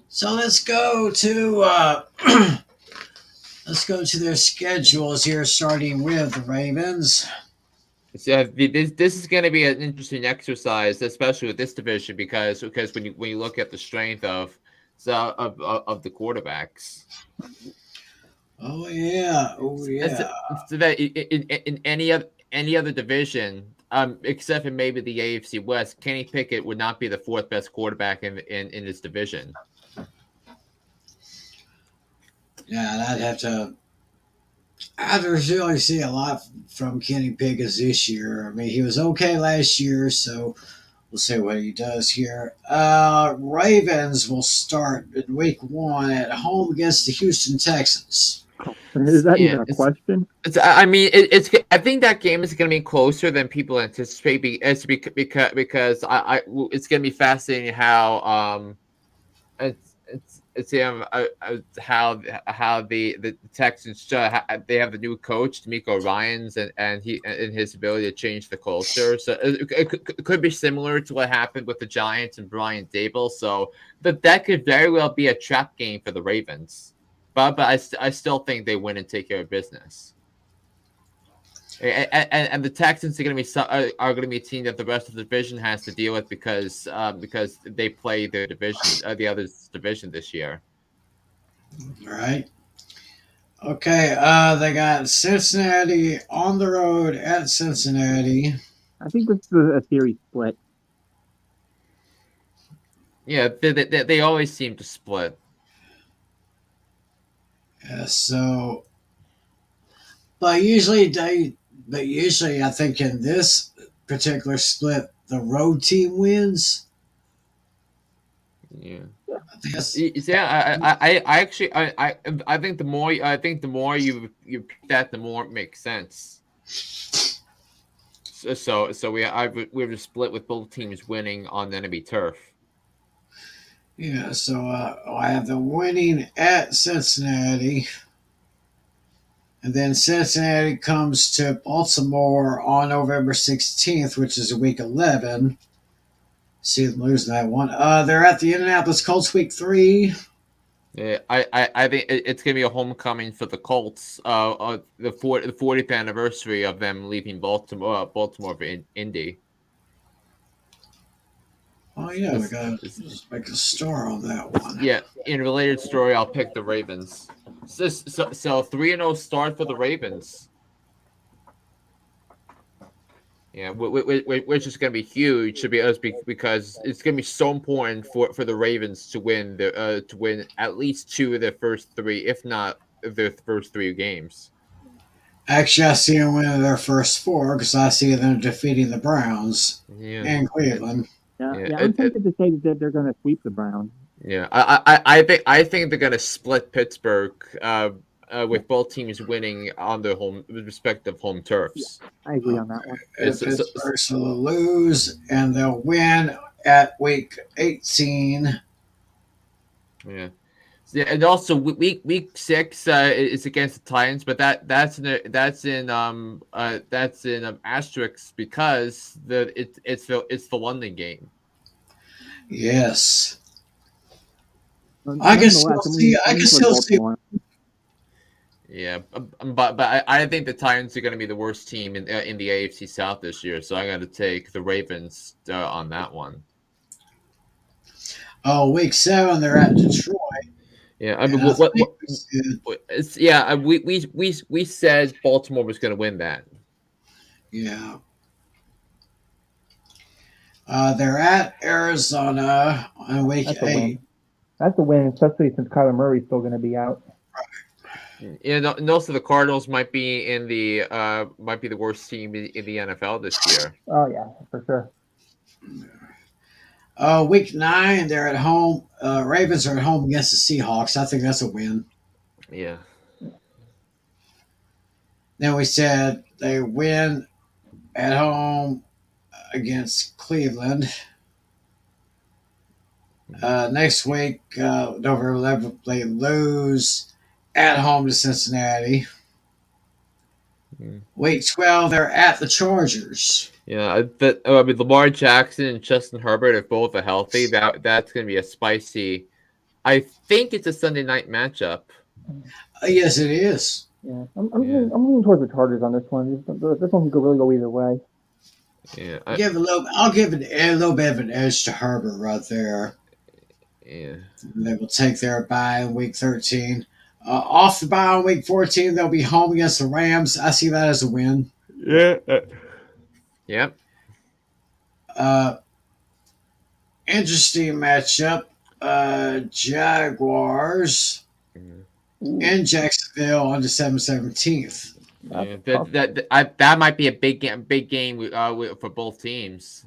So let's go to their schedules here, starting with the Ravens. So this is going to be an interesting exercise, especially with this division, because when you look at the strength of of the quarterbacks. Oh yeah, oh yeah. So that in any other division, except for maybe the AFC West, Kenny Pickett would not be the fourth best quarterback in this division. Yeah, I'd really see a lot from Kenny Pickett this year. I mean, he was okay last year, so we'll see what he does here. Ravens will start in week 1 at home against the Houston Texans. Is that Yeah, even a question? I mean, I think that game is going to be closer than people anticipate. Because it's going to be fascinating how how the Texans they have the new coach D'Amico Ryans and his ability to change the culture. So it could be similar to what happened with the Giants and Brian Dable. So that could very well be a trap game for the Ravens. But I still think they win and take care of business. And the Texans are going to be a team that the rest of the division has to deal with because they play their division the other division this year. All right. Okay. They got Cincinnati on the road at Cincinnati. I think this is a series split. Yeah, they always seem to split. Yeah, so, but usually I think in this particular split, the road team wins. Yeah. I think that's, Yeah, I think the more you pick that, the more it makes sense. So we have a split with both teams winning on enemy turf. yeah. So I have the winning at Cincinnati, and then Cincinnati comes to Baltimore on November 16th, which is week 11. See them losing that one. They're at the Indianapolis Colts week 3. Yeah, I think it's gonna be a homecoming for the Colts. The 40th anniversary of them leaving Baltimore for Indy. Oh yeah, we got to make a star on that one. Yeah, in a related story, I'll pick the Ravens. So 3-0 start for the Ravens. Yeah, which is going to be huge because it's going to be so important for the Ravens to win at least 2 of their first 3, if not their first 3 games. Actually, I see them winning their first 4 because I see them defeating the Browns in Cleveland. Yeah, I'm tempted to say that they're going to sweep the Browns. Yeah, I think they're going to split Pittsburgh. With both teams winning on their respective home turfs. Yeah, I agree on that one. Pittsburgh will lose, and they'll win at week 18. Yeah, and also week 6 is against the Titans, but that's in asterisk because it's the London game. Yes, I can still see. Yeah, but I think the Titans are going to be the worst team in the AFC South this year, so I'm going to take the Ravens on that one. Oh, week 7 they're at Detroit. Yeah, I mean, we said Baltimore was going to win that. Yeah. They're at Arizona on week 8. That's a win, especially since Kyler Murray's still going to be out. Yeah, and also the Cardinals might be the worst team in the NFL this year. Oh yeah, for sure. Week 9 they're at home. Ravens are at home against the Seahawks. I think that's a win. Yeah. Then we said they win at home against Cleveland. Next week, November 11th, they lose at home to Cincinnati. Week 12, they're at the Chargers. Yeah, I mean, Lamar Jackson and Justin Herbert, if both are healthy, that's going to be a spicy. I think it's a Sunday night matchup. Yes, it is. Yeah, I'm leaning towards the Chargers on this one. This one could really go either way. Yeah, I'll give a little bit of an edge to Herbert right there. Yeah. They will take their bye in week 13. Off the bye in week 14, they'll be home against the Rams. I see that as a win. Yeah. Yep. Uh, Interesting matchup. Jaguars Ooh, in Jacksonville on December 17th. that's Yeah, tough. that might be a big game for both teams.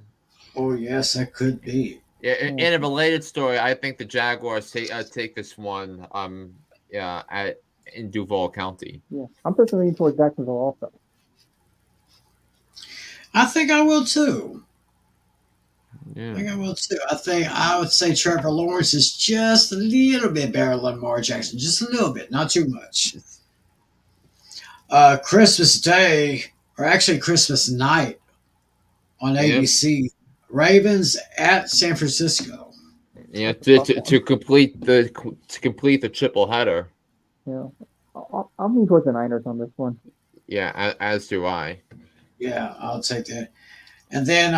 Oh, yes, that could be. Yeah, Yeah. in a related story, I think the Jaguars take this one. In Duval County. Yeah, I'm personally leaning towards Jacksonville also. I think I will too. Yeah. I think I will too. I would say Trevor Lawrence is just a little bit better than Lamar Jackson. Just a little bit, not too much. Christmas Day, or actually Christmas night on ABC, Ravens at San Francisco. Yeah, That's a tough one. to complete the triple header. Yeah, I'm leaning towards the Niners on this one. Yeah, as do I. Yeah, I'll take that. And then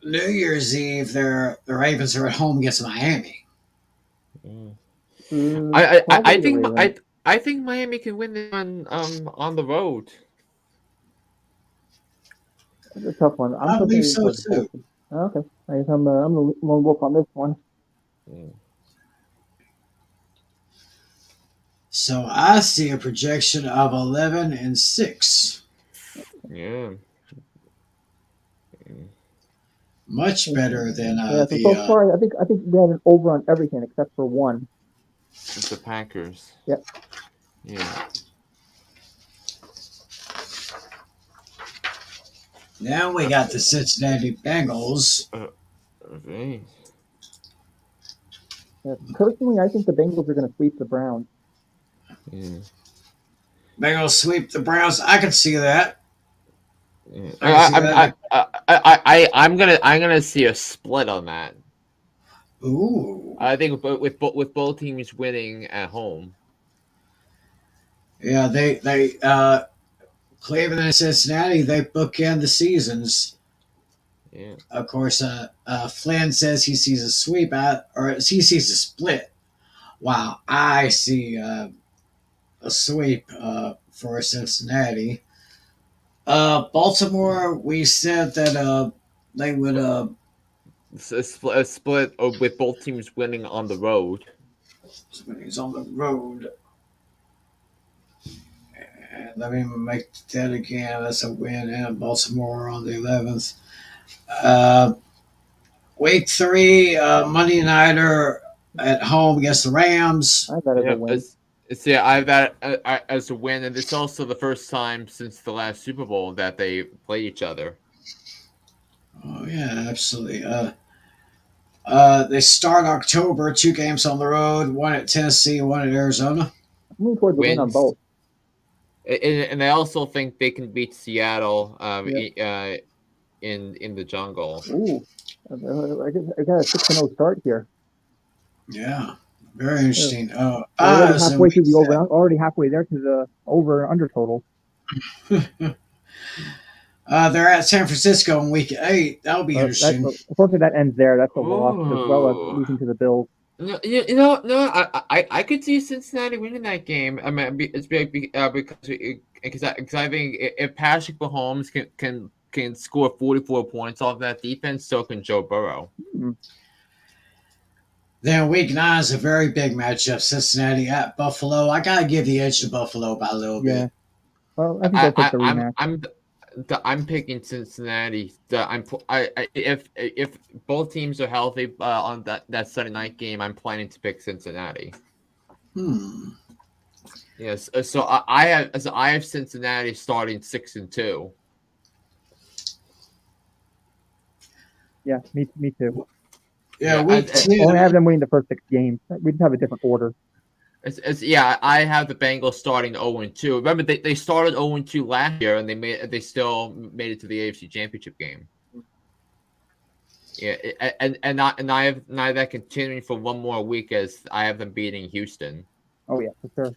New Year's Eve, the Ravens are at home against Miami. I Probably the think Ravens. I think Miami can win this on the road. That's a tough one. I'm I personally believe leaning so towards too. both. Okay, I guess I'm the lone wolf on this one. So I see a projection of 11-6. Yeah. Much better than Yeah, so far I think we have an over on everything except for one. The Packers. Yep. Yeah. Now we got the Cincinnati Bengals. Okay. Yeah, personally, I think the Bengals are going to sweep the Browns. Yeah. Bengals sweep the Browns. I can see that. Yeah. I can see that. I'm gonna see a split on that. Ooh. I think with both teams winning at home. Yeah, they Cleveland and Cincinnati, they bookend the seasons. Yeah. Of course, Flynn says he sees a sweep or he sees a split. Wow, I see a sweep for Cincinnati. Baltimore, we said that they would A split with both teams winning on the road. when he's on the road. And let me make that again. That's a win in Baltimore on the 11th. Week 3, Monday Nighter at home against the Rams. I have that as a win. I have that as a win, and it's also the first time since the last Super Bowl that they play each other. Oh, yeah, absolutely. They start October, 2 games on the road, 1 at Tennessee, 1 at Arizona. I'm leaning towards the win on Wins. both. And I also think they can beat Seattle Yep. in the jungle. Ooh, I got a 6-0 start here. Yeah, very interesting. Already So halfway through the week over. Already halfway there to the over under total. they're at San Francisco in week 8. That'll be interesting. Unfortunately, that ends there. That's a loss as well as Ooh. losing to the Bills. No, I could see Cincinnati winning that game. I mean, it's because I think if Patrick Mahomes can score 44 points off that defense, so can Joe Burrow. Then week 9 is a very big matchup. Cincinnati at Buffalo. I gotta give the edge to Buffalo by a little Yeah. bit. Well, I think they'll take the rematch. I'm picking Cincinnati. If both teams are healthy on that Sunday night game, I'm planning to pick Cincinnati. Yes, so I have Cincinnati starting 6-2. Yeah, me too. Yeah, week 2. I only have them winning the first 6 games. We just have a different order. I have the Bengals starting 0-2. Remember, they started 0-2 last year, and they still made it to the AFC Championship game. Yeah, and I have that continuing for one more week as I have them beating Houston. Oh yeah, for sure.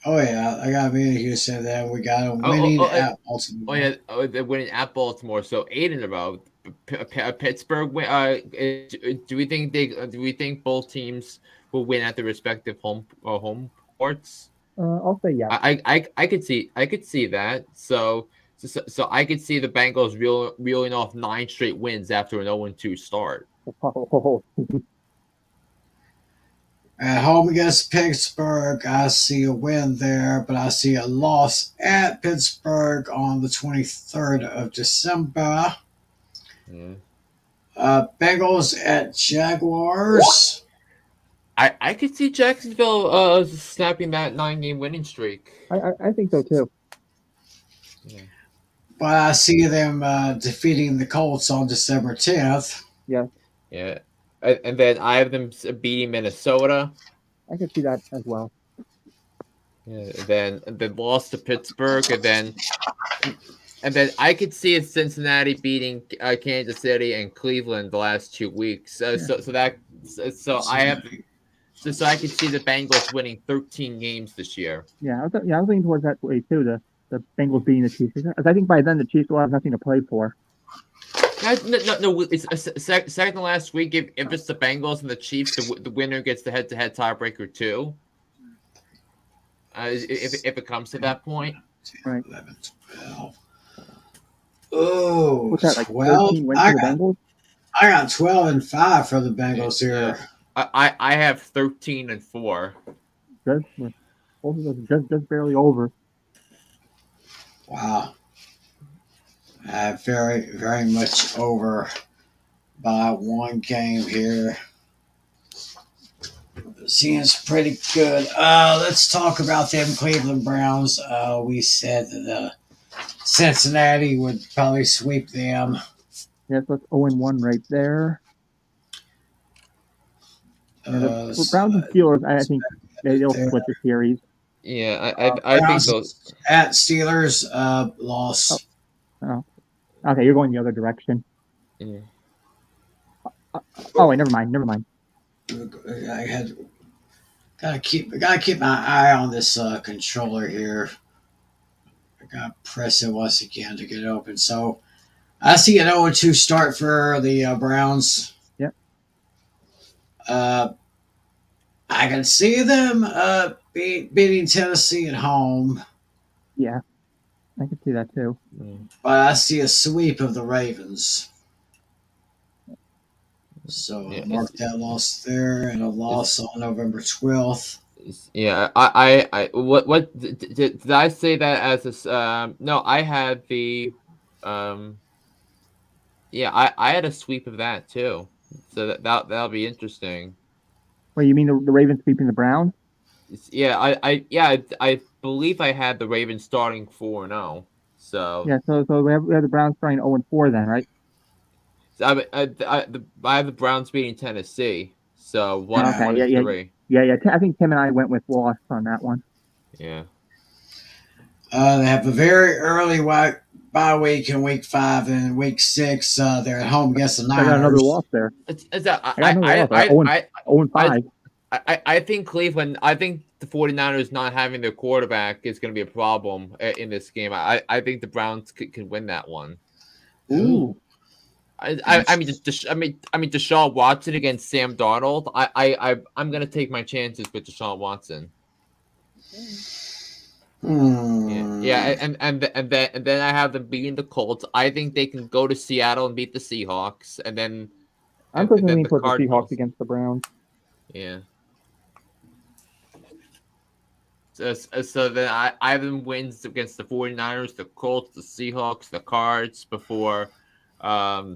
Oh yeah, I got me in Houston. Then we got them winning at Baltimore. They're winning at Baltimore, so 8 in a row. Pittsburgh win? Do we think both teams will win at their respective home courts? I'll say yes. I could see that. So I could see the Bengals reeling off 9 straight wins after an 0-2 start. At home against Pittsburgh, I see a win there, but I see a loss at Pittsburgh on the 23rd of December. Yeah. Bengals at Jaguars. I could see Jacksonville snapping that 9-game winning streak. I think so too. Yeah. But I see them defeating the Colts on December 10th. Yeah, Yeah. And then I have them beating Minnesota. I could see that as well. Yeah, and then lost to Pittsburgh, and then I could see Cincinnati beating Kansas City and Cleveland the last 2 weeks. So I could see the Bengals winning 13 games this year. Yeah, I was leaning towards that way too. The Bengals beating the Chiefs. I think by then the Chiefs will have nothing to play for. No. It's second to last week. If it's the Bengals and the Chiefs, the winner gets the head-to-head tiebreaker too. If it comes to that point, right? 11, 12. Oh, What's that, like 12? 13 wins for the Bengals? I got 12-5 for the Bengals here. I have 13-4. Both of those just barely over. Wow. Very, very much over by 1 game here. Seems pretty good. Let's talk about them Cleveland Browns. We said that Cincinnati would probably sweep them. Yeah, so it's 0-1 right there. The Browns and Steelers, I think they'll split the series. Yeah, I think those at Steelers loss. Oh, okay, you're going the other direction. Yeah. Wait, never mind. I gotta keep my eye on this controller here. I gotta press it once again to get it open. So I see an 0-2 start for the Browns. Yep. I can see them beating Tennessee at home. Yeah, I can see that too. But I see a sweep of the Ravens. So mark that loss there, and a loss on November 12th. Yeah, I what did I say that as a no? I had the yeah, I had a sweep of that too. So that'll be interesting. Wait, you mean the Ravens sweeping the Browns? Yeah, I believe I had the Ravens starting 4-0. So yeah, so we have the Browns starting 0-4 then, right? I have the Browns beating Tennessee. So 1-3. Yeah. I think Tim and I went with loss on that one. Yeah. They have a very early bye week in week 5, and in week 6 they're at home against the Niners. I got another loss there. I 0-5. I think Cleveland. I think the 49ers not having their quarterback is going to be a problem in this game. I think the Browns can win that one. Ooh. I mean, Deshaun Watson against Sam Darnold. I'm going to take my chances with Deshaun Watson. Yeah, and then I have them beating the Colts. I think they can go to Seattle and beat the Seahawks, and then I'm personally leaning towards the Seahawks against the Browns. Yeah. So then I have them wins against the 49ers, the Colts, the Seahawks, the Cards before I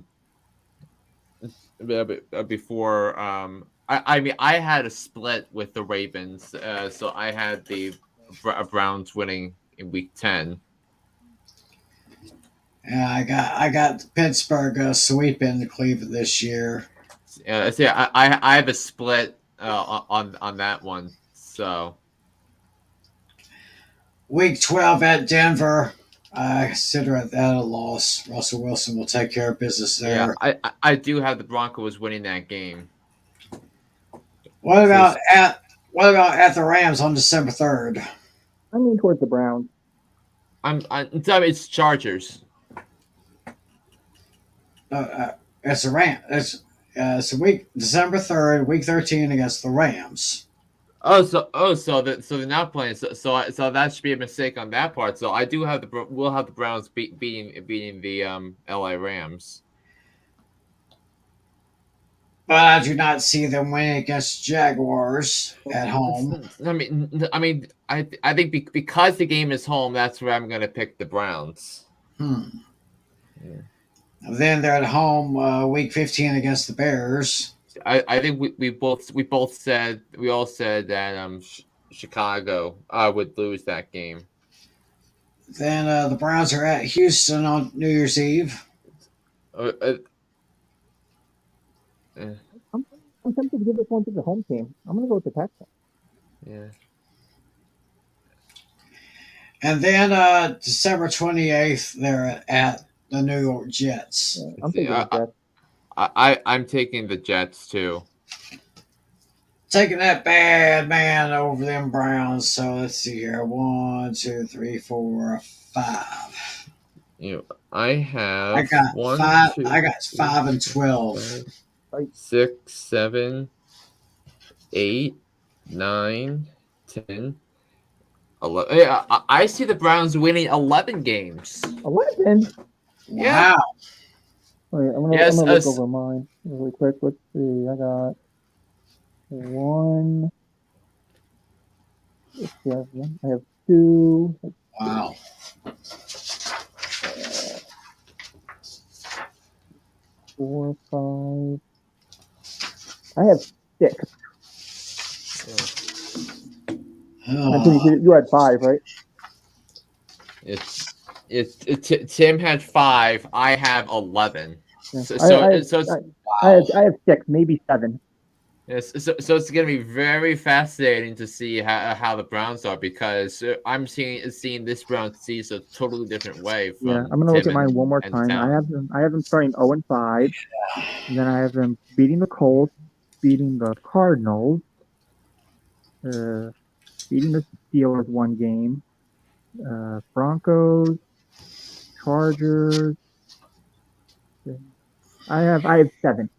mean I had a split with the Ravens, so I had the Browns winning in week 10. Yeah, I got Pittsburgh sweeping Cleveland this year. Yeah, I have a split on that one. So week 12 at Denver, I consider that a loss. Russell Wilson will take care of business there. Yeah, I do have the Broncos winning that game. What about at the Rams on December 3rd? I'm leaning towards the Browns. It's Chargers. It's a Ram. It's a week December 3rd, week 13 against the Rams. So they're not playing. So that should be a mistake on that part. So I do have we'll have the Browns beating the LA Rams. But I do not see them winning against Jaguars at home. I think because the game is home, that's where I'm going to pick the Browns. Hmm. Yeah. Then they're at home week 15 against the Bears. I think we all said that Chicago would lose that game. Then the Browns are at Houston on New Year's Eve. I'm tempted to give this one to the home team. I'm going to go with the Texans. Yeah. And then December 28th, they're at the New York Jets. Yeah, I'm taking the Jets. I'm taking the Jets too. Taking that bad man over them Browns. So let's see here. 1, 2, 3, 4, 5. I have I got 1, 5. 2, I got 5 and 12. 6, 7, 8, 9, 10, 11. Yeah, I see the Browns winning 11 games. 11? Wow. Wait, I'm gonna look over mine really quick. Let's see. I got 1. I have 2. Wow. 4, 5. I have 6. You had 5, right? Tim had 5. I have 11. Yeah. I have 6, maybe 7. Yes, so it's going to be very fascinating to see how the Browns are, because I'm seeing this Browns season a totally different way. I'm going to look at mine one more time. I have them starting 0-5, and then I have them beating the Colts, beating the Cardinals, beating the Steelers one game, Broncos, Chargers. I have 7.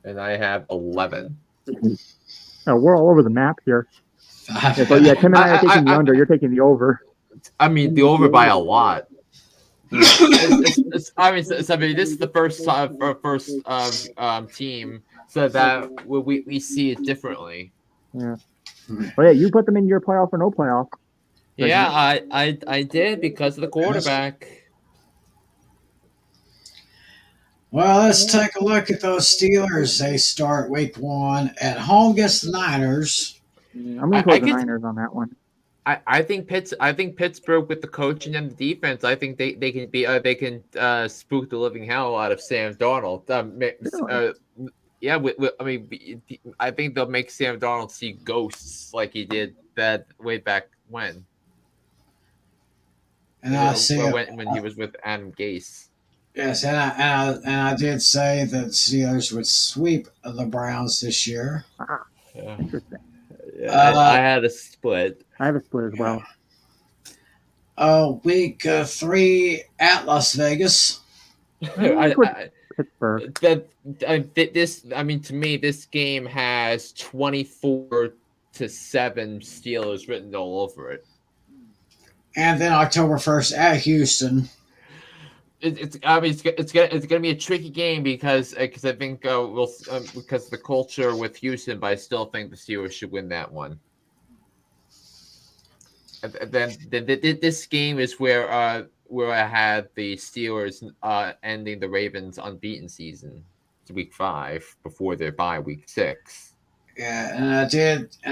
And I have 11. Oh, we're all over the map here. So yeah, Tim and I are taking the under. You're taking the over. I mean, the over by a lot. This is the first team, so that we see it differently. Yeah. Well, yeah, you put them in your playoff or no playoff. Yeah, I did because of the quarterback. Well, let's take a look at those Steelers. They start week 1 at home against the Niners. I'm going to put the Niners on that one. I think Pittsburgh, with the coaching and the defense, I think they can spook the living hell out of Sam Darnold. I think they'll make Sam Darnold see ghosts like he did that way back when. And I see when he was with Adam Gase. Yes, and I did say that Steelers would sweep the Browns this year. Yeah. Interesting. I had a split. I have a split as well. Week 3 at Las Vegas. Pittsburgh. To me, this game has 24-7 Steelers written all over it. And then October 1st at Houston. It's gonna be a tricky game because I think because of the culture with Houston, but I still think the Steelers should win that one. And then this game is where I had the Steelers ending the Ravens' unbeaten season. It's week 5 before their bye week 6. Yeah, and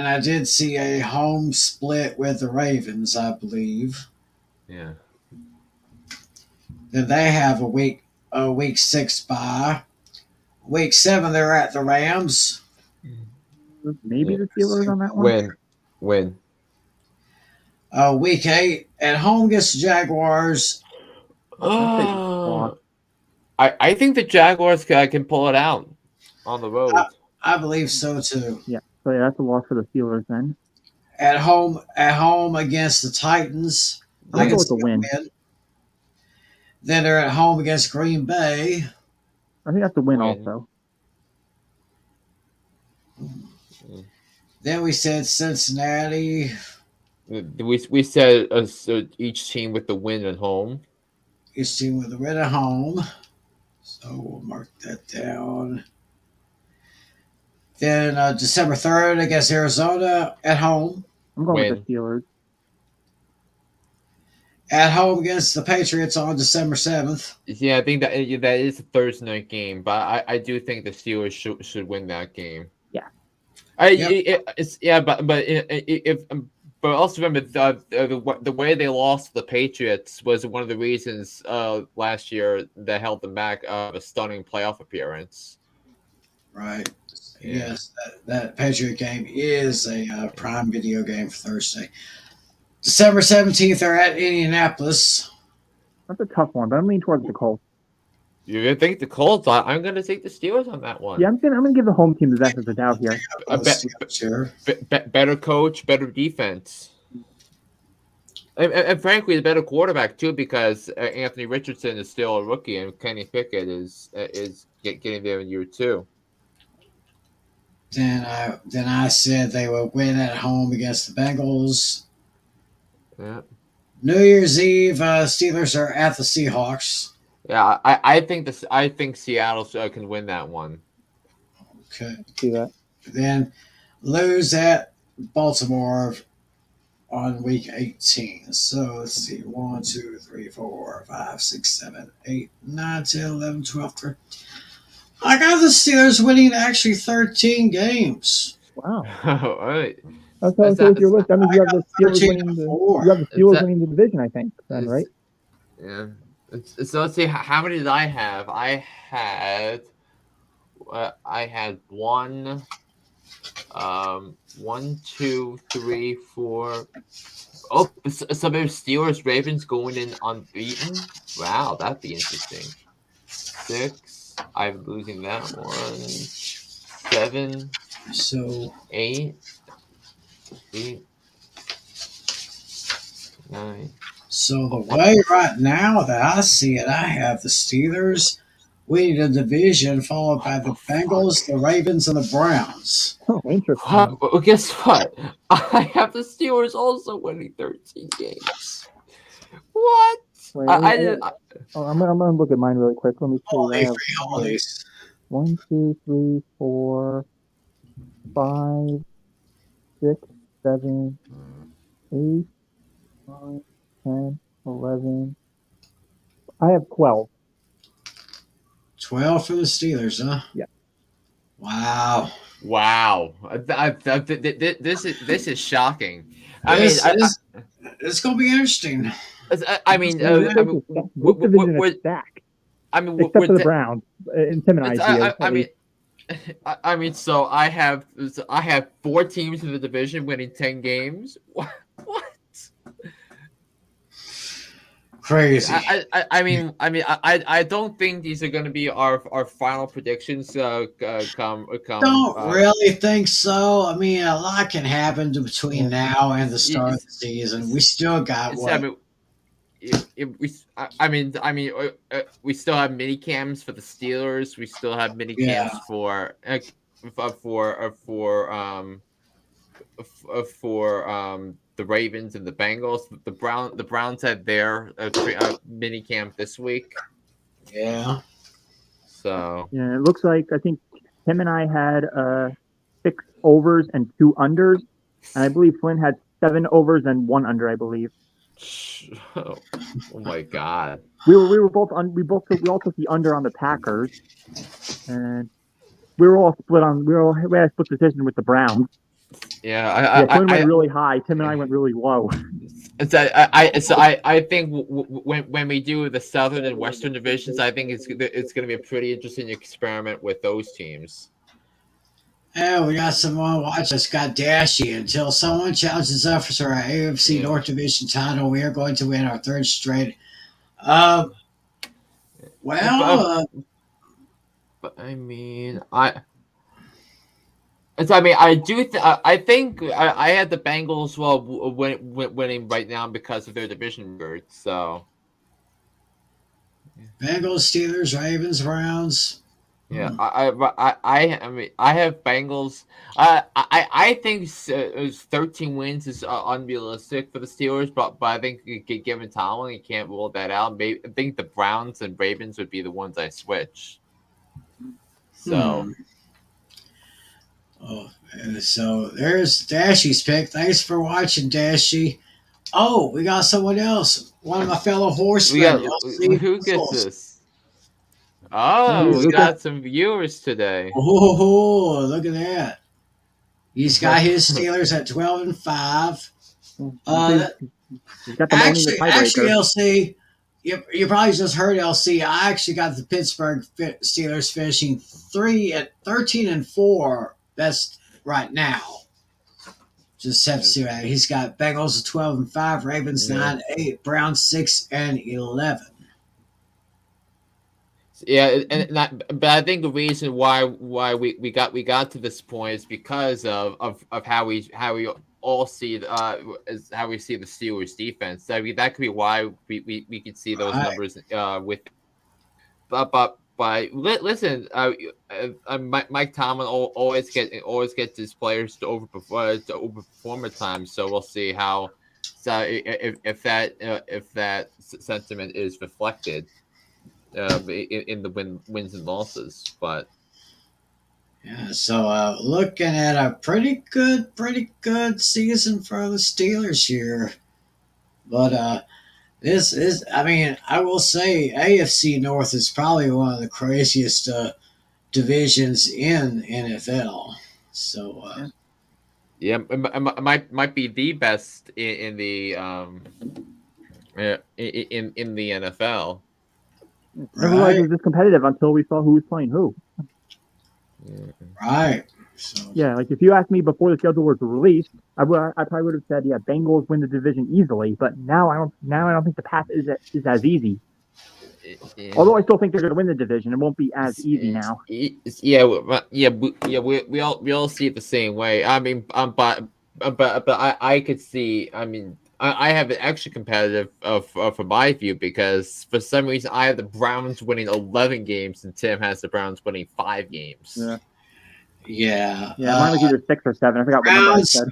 I did see a home split with the Ravens, I believe. Yeah. Then they have a week 6 bye. Week 7 they're at the Rams. Maybe the Steelers on that one. Win. Week 8 at home against the Jaguars. I think the Jaguars can pull it out on the road. I believe so too. Yeah, so that's a loss for the Steelers then. At home against the Titans. I'm going to go with the win. Then they're at home against Green Bay. I think that's a win Win. also. Then we said Cincinnati. We said so each team with the win at home. Each team with a win at home. So we'll mark that down. Then December 3rd against Arizona at home. I'm going Win. with the Steelers. At home against the Patriots on December 7th. Yeah, I think that is a Thursday night game, but I do think the Steelers should win that game. Yeah. But also remember the way they lost to the Patriots was one of the reasons last year that held them back of a stunning playoff appearance. Right. Yeah. Yes, that Patriot game is a prime video game for Thursday. December 17th, they're at Indianapolis. That's a tough one, but I'm leaning towards the Colts. You're gonna think the Colts? I'm gonna take the Steelers on that one. Yeah, I'm gonna give the home team the benefit of the doubt here. Better coach, better defense, and frankly, the better quarterback too, because Anthony Richardson is still a rookie, and Kenny Pickett is getting there in year 2. Then I said they would win at home against the Bengals. Yeah. New Year's Eve, Steelers are at the Seahawks. Yeah, I think Seattle can win that one. Okay. See that? Then lose at Baltimore on week 18. So let's see. 1, 2, 3, 4, 5, 6, 7, 8, 9, 10, 11, 12, 13. I got the Steelers winning actually 13 games. Wow. All right. That's how with your list. That means you have the Steelers winning the division, I think. Then, right? Yeah. So let's see. How many did I have? I had 1, 2, 3, 4. Oh, so there's Steelers Ravens going in unbeaten. Wow, that'd be interesting. 6. I'm losing that one. 7. So 8. 9. So the way right now that I see it, I have the Steelers winning the division, followed by the Bengals, the Ravens, and the Browns. Oh, interesting. Well, guess what? I have the Steelers also winning 13 games. What? Wait, I'm gonna look at mine really quick. Let me see. Holy free holidays. 1, 2, 3, 4, 5, 6, 7, 8, 9, 10, 11. I have 12. 12 for the Steelers, huh? Yeah. Wow. This is shocking. It's going to be interesting. This division is stacked. Except for the Browns, in Tim and I's view. So I have 4 teams in the division winning 10 games. What? Crazy. I don't think these are going to be our final predictions. Don't really think so. I mean, a lot can happen between now and the start of the season. We still got what? We still have mini cams for the Steelers. We still have mini cams for the Ravens and the Bengals. The Browns had their mini camp this week. Yeah. So yeah, it looks like I think Tim and I had 6 overs and 2 unders, and I believe Flynn had 7 overs and 1 under. I believe. Oh my God. We all took the under on the Packers, and we had a split decision with the Browns. Yeah, Flynn went really high. Tim and I went really low. I think when we do the Southern and Western divisions, I think it's going to be a pretty interesting experiment with those teams. Yeah, we got someone watching us, got Dashy. Until someone challenges us for our AFC North Division title, we are going to win our 3rd straight. But I mean, I think I had the Bengals winning right now because of their division record. So Bengals, Steelers, Ravens, Browns. Yeah, I mean, I have Bengals. I think 13 wins is unrealistic for the Steelers, but I think given Tomlin, you can't rule that out. Maybe I think the Browns and Ravens would be the ones I switch. So Oh, so there's Dashy's pick. Thanks for watching, Dashy. Oh, we got someone else. One of my fellow we horsemen, got LC who gets Whistles. this? Hey, Oh, we Lucas. got some viewers today. Oh, look at that. He's got his Steelers at 12-5. He's got them owning the Actually, tiebreaker. LC, you probably just heard LC. I actually got the Pittsburgh Steelers finishing 13-4. That's right now. Just have to see that. He's got Bengals at 12-5, Ravens 9-8, Browns 6-11. Yeah, but I think the reason why we got to this point is because of how we all see is how we see the Steelers defense. I mean, that could be why we could see those numbers with. But listen, Mike Tomlin always gets his players to overperform at times. So we'll see how if that sentiment is reflected in the wins and losses. But yeah, so looking at a pretty good season for the Steelers here. But this is, I mean, I will say AFC North is probably one of the craziest divisions in NFL. So yeah, it might be the best in the in the NFL. Never realized it was this competitive until we saw who was playing who. Right. So Yeah, like if you asked me before the schedule was released, I probably would have said, yeah, Bengals win the division easily. But now I don't think the path is as easy. Although I still think they're going to win the division, it won't be as easy now. We all see it the same way. I mean, but I could see. I mean, I have it actually competitive from my view because for some reason I have the Browns winning 11 games and Tim has the Browns winning 5 games. yeah, Mine was either 6 or 7. I forgot what number I said.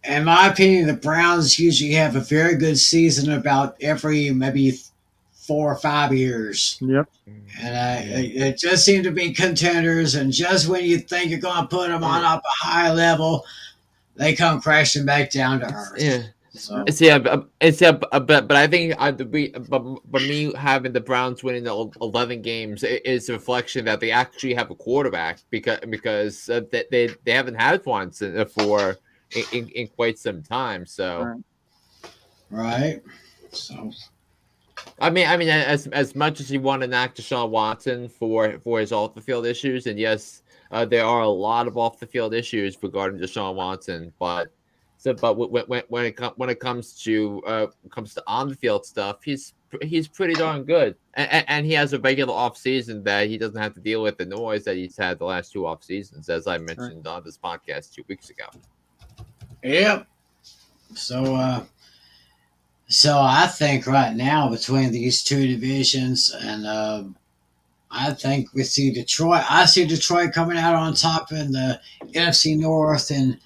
In my opinion, the Browns usually have a very good season about every maybe 4 or 5 years. Yep. And it just seem to be contenders. And just when you think you're going to put them on up a high level, they come crashing back down to earth. Yeah. So, but I think but me having the Browns winning the 11 games is a reflection that they actually have a quarterback because they haven't had one for in quite some time. So right. So I mean, as much as you want to knock Deshaun Watson for his off the field issues, and yes, there are a lot of off the field issues regarding Deshaun Watson, but when it comes to on the field stuff, he's pretty darn good, and he has a regular off season that he doesn't have to deal with the noise that he's had the last 2 off seasons, as I mentioned on this podcast 2 weeks ago. Yep. So I think right now between these two divisions, and I think we see Detroit. I see Detroit coming out on top in the NFC North, and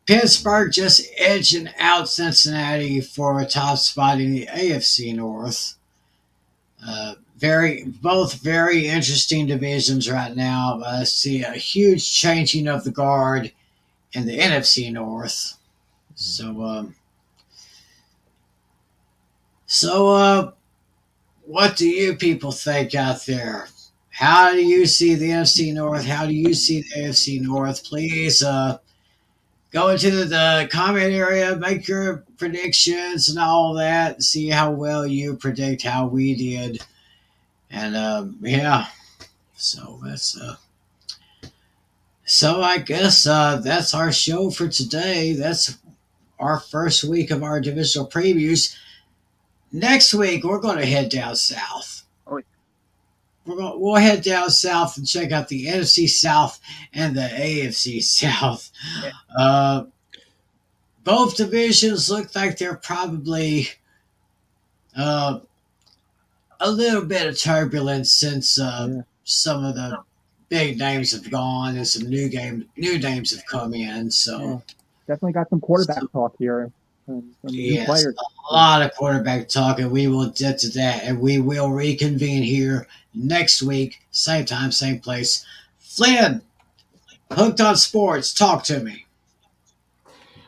Pittsburgh just edging out Cincinnati for a top spot in the AFC North. Both very interesting divisions right now. I see a huge changing of the guard in the NFC North. So, what do you people think out there? How do you see the NFC North? How do you see the AFC North? Please go into the comment area, make your predictions and all that, see how well you predict how we did. And so that's so I guess that's our show for today. That's our first week of our divisional previews. Next week we're going to head down south. We'll head down south and check out the NFC South and the AFC South. Both divisions look like they're probably a little bit of turbulence since Yeah, some of the big names have gone and some new names have come in. yeah. So, Definitely got some quarterback so talk here. Some new yes, players. a lot of quarterback talk, and we will get to that, and we will reconvene here next week, same time, same place. Flynn, Hooked on Sports, talk to me.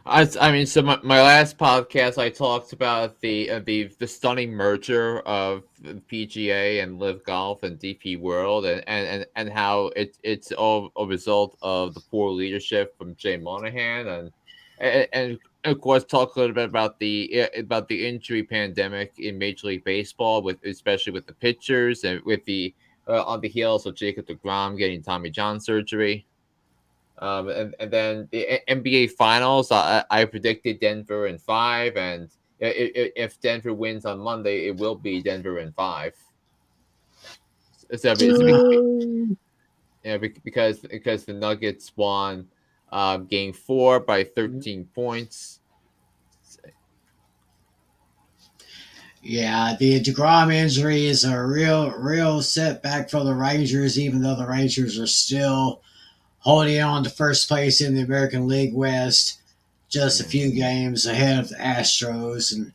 I mean, so my last podcast, I talked about the stunning merger of the PGA and Live Golf and DP World, and how it's all a result of the poor leadership from Jay Monahan, and of course talk a little bit about the injury pandemic in Major League Baseball, with especially with the pitchers and with the on the heels of Jacob DeGrom getting Tommy John surgery. And then the NBA Finals, I predicted Denver in five, and if Denver wins on Monday, it will be Denver in five. So Ooh. yeah, because the Nuggets won Game 4 by 13 points. Yeah, the DeGrom injury is a real setback for the Rangers, even though the Rangers are still holding on to first place in the American League West, just a few games ahead of the Astros, and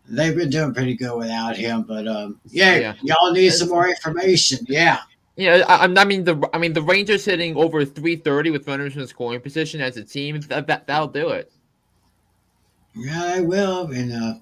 they've been doing pretty good without him. But yeah, Yeah, y'all need some it's, more information. Yeah, yeah. I mean the Rangers hitting over 330 with runners in scoring position as a team. That'll do it. yeah, they will. And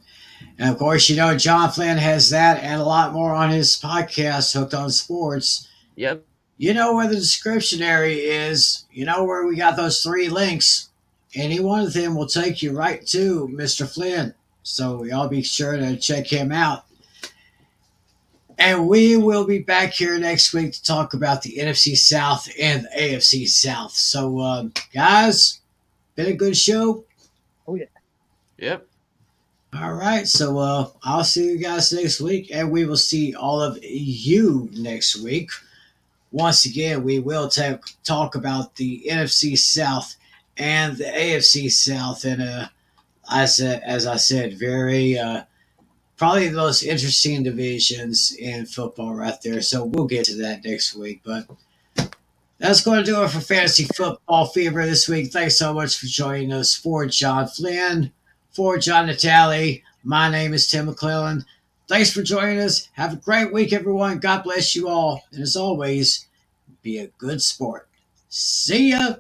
of course, you know John Flynn has that and a lot more on his podcast, Hooked on Sports. Yep. You know where the description area is. You know where we got those three links. Any one of them will take you right to Mr. Flynn. So y'all be sure to check him out. And we will be back here next week to talk about the NFC South and the AFC South. So, guys, been a good show. Oh yeah. Yep. All right. So, I'll see you guys next week, and we will see all of you next week. Once again, we will talk about the NFC South and the AFC South, and as I said, very probably the most interesting divisions in football right there. So we'll get to that next week. But that's going to do it for Fantasy Football Fever this week. Thanks so much for joining us. For John Flynn, for John Natale, my name is Tim McClellan. Thanks for joining us. Have a great week, everyone. God bless you all. And as always, be a good sport. See ya.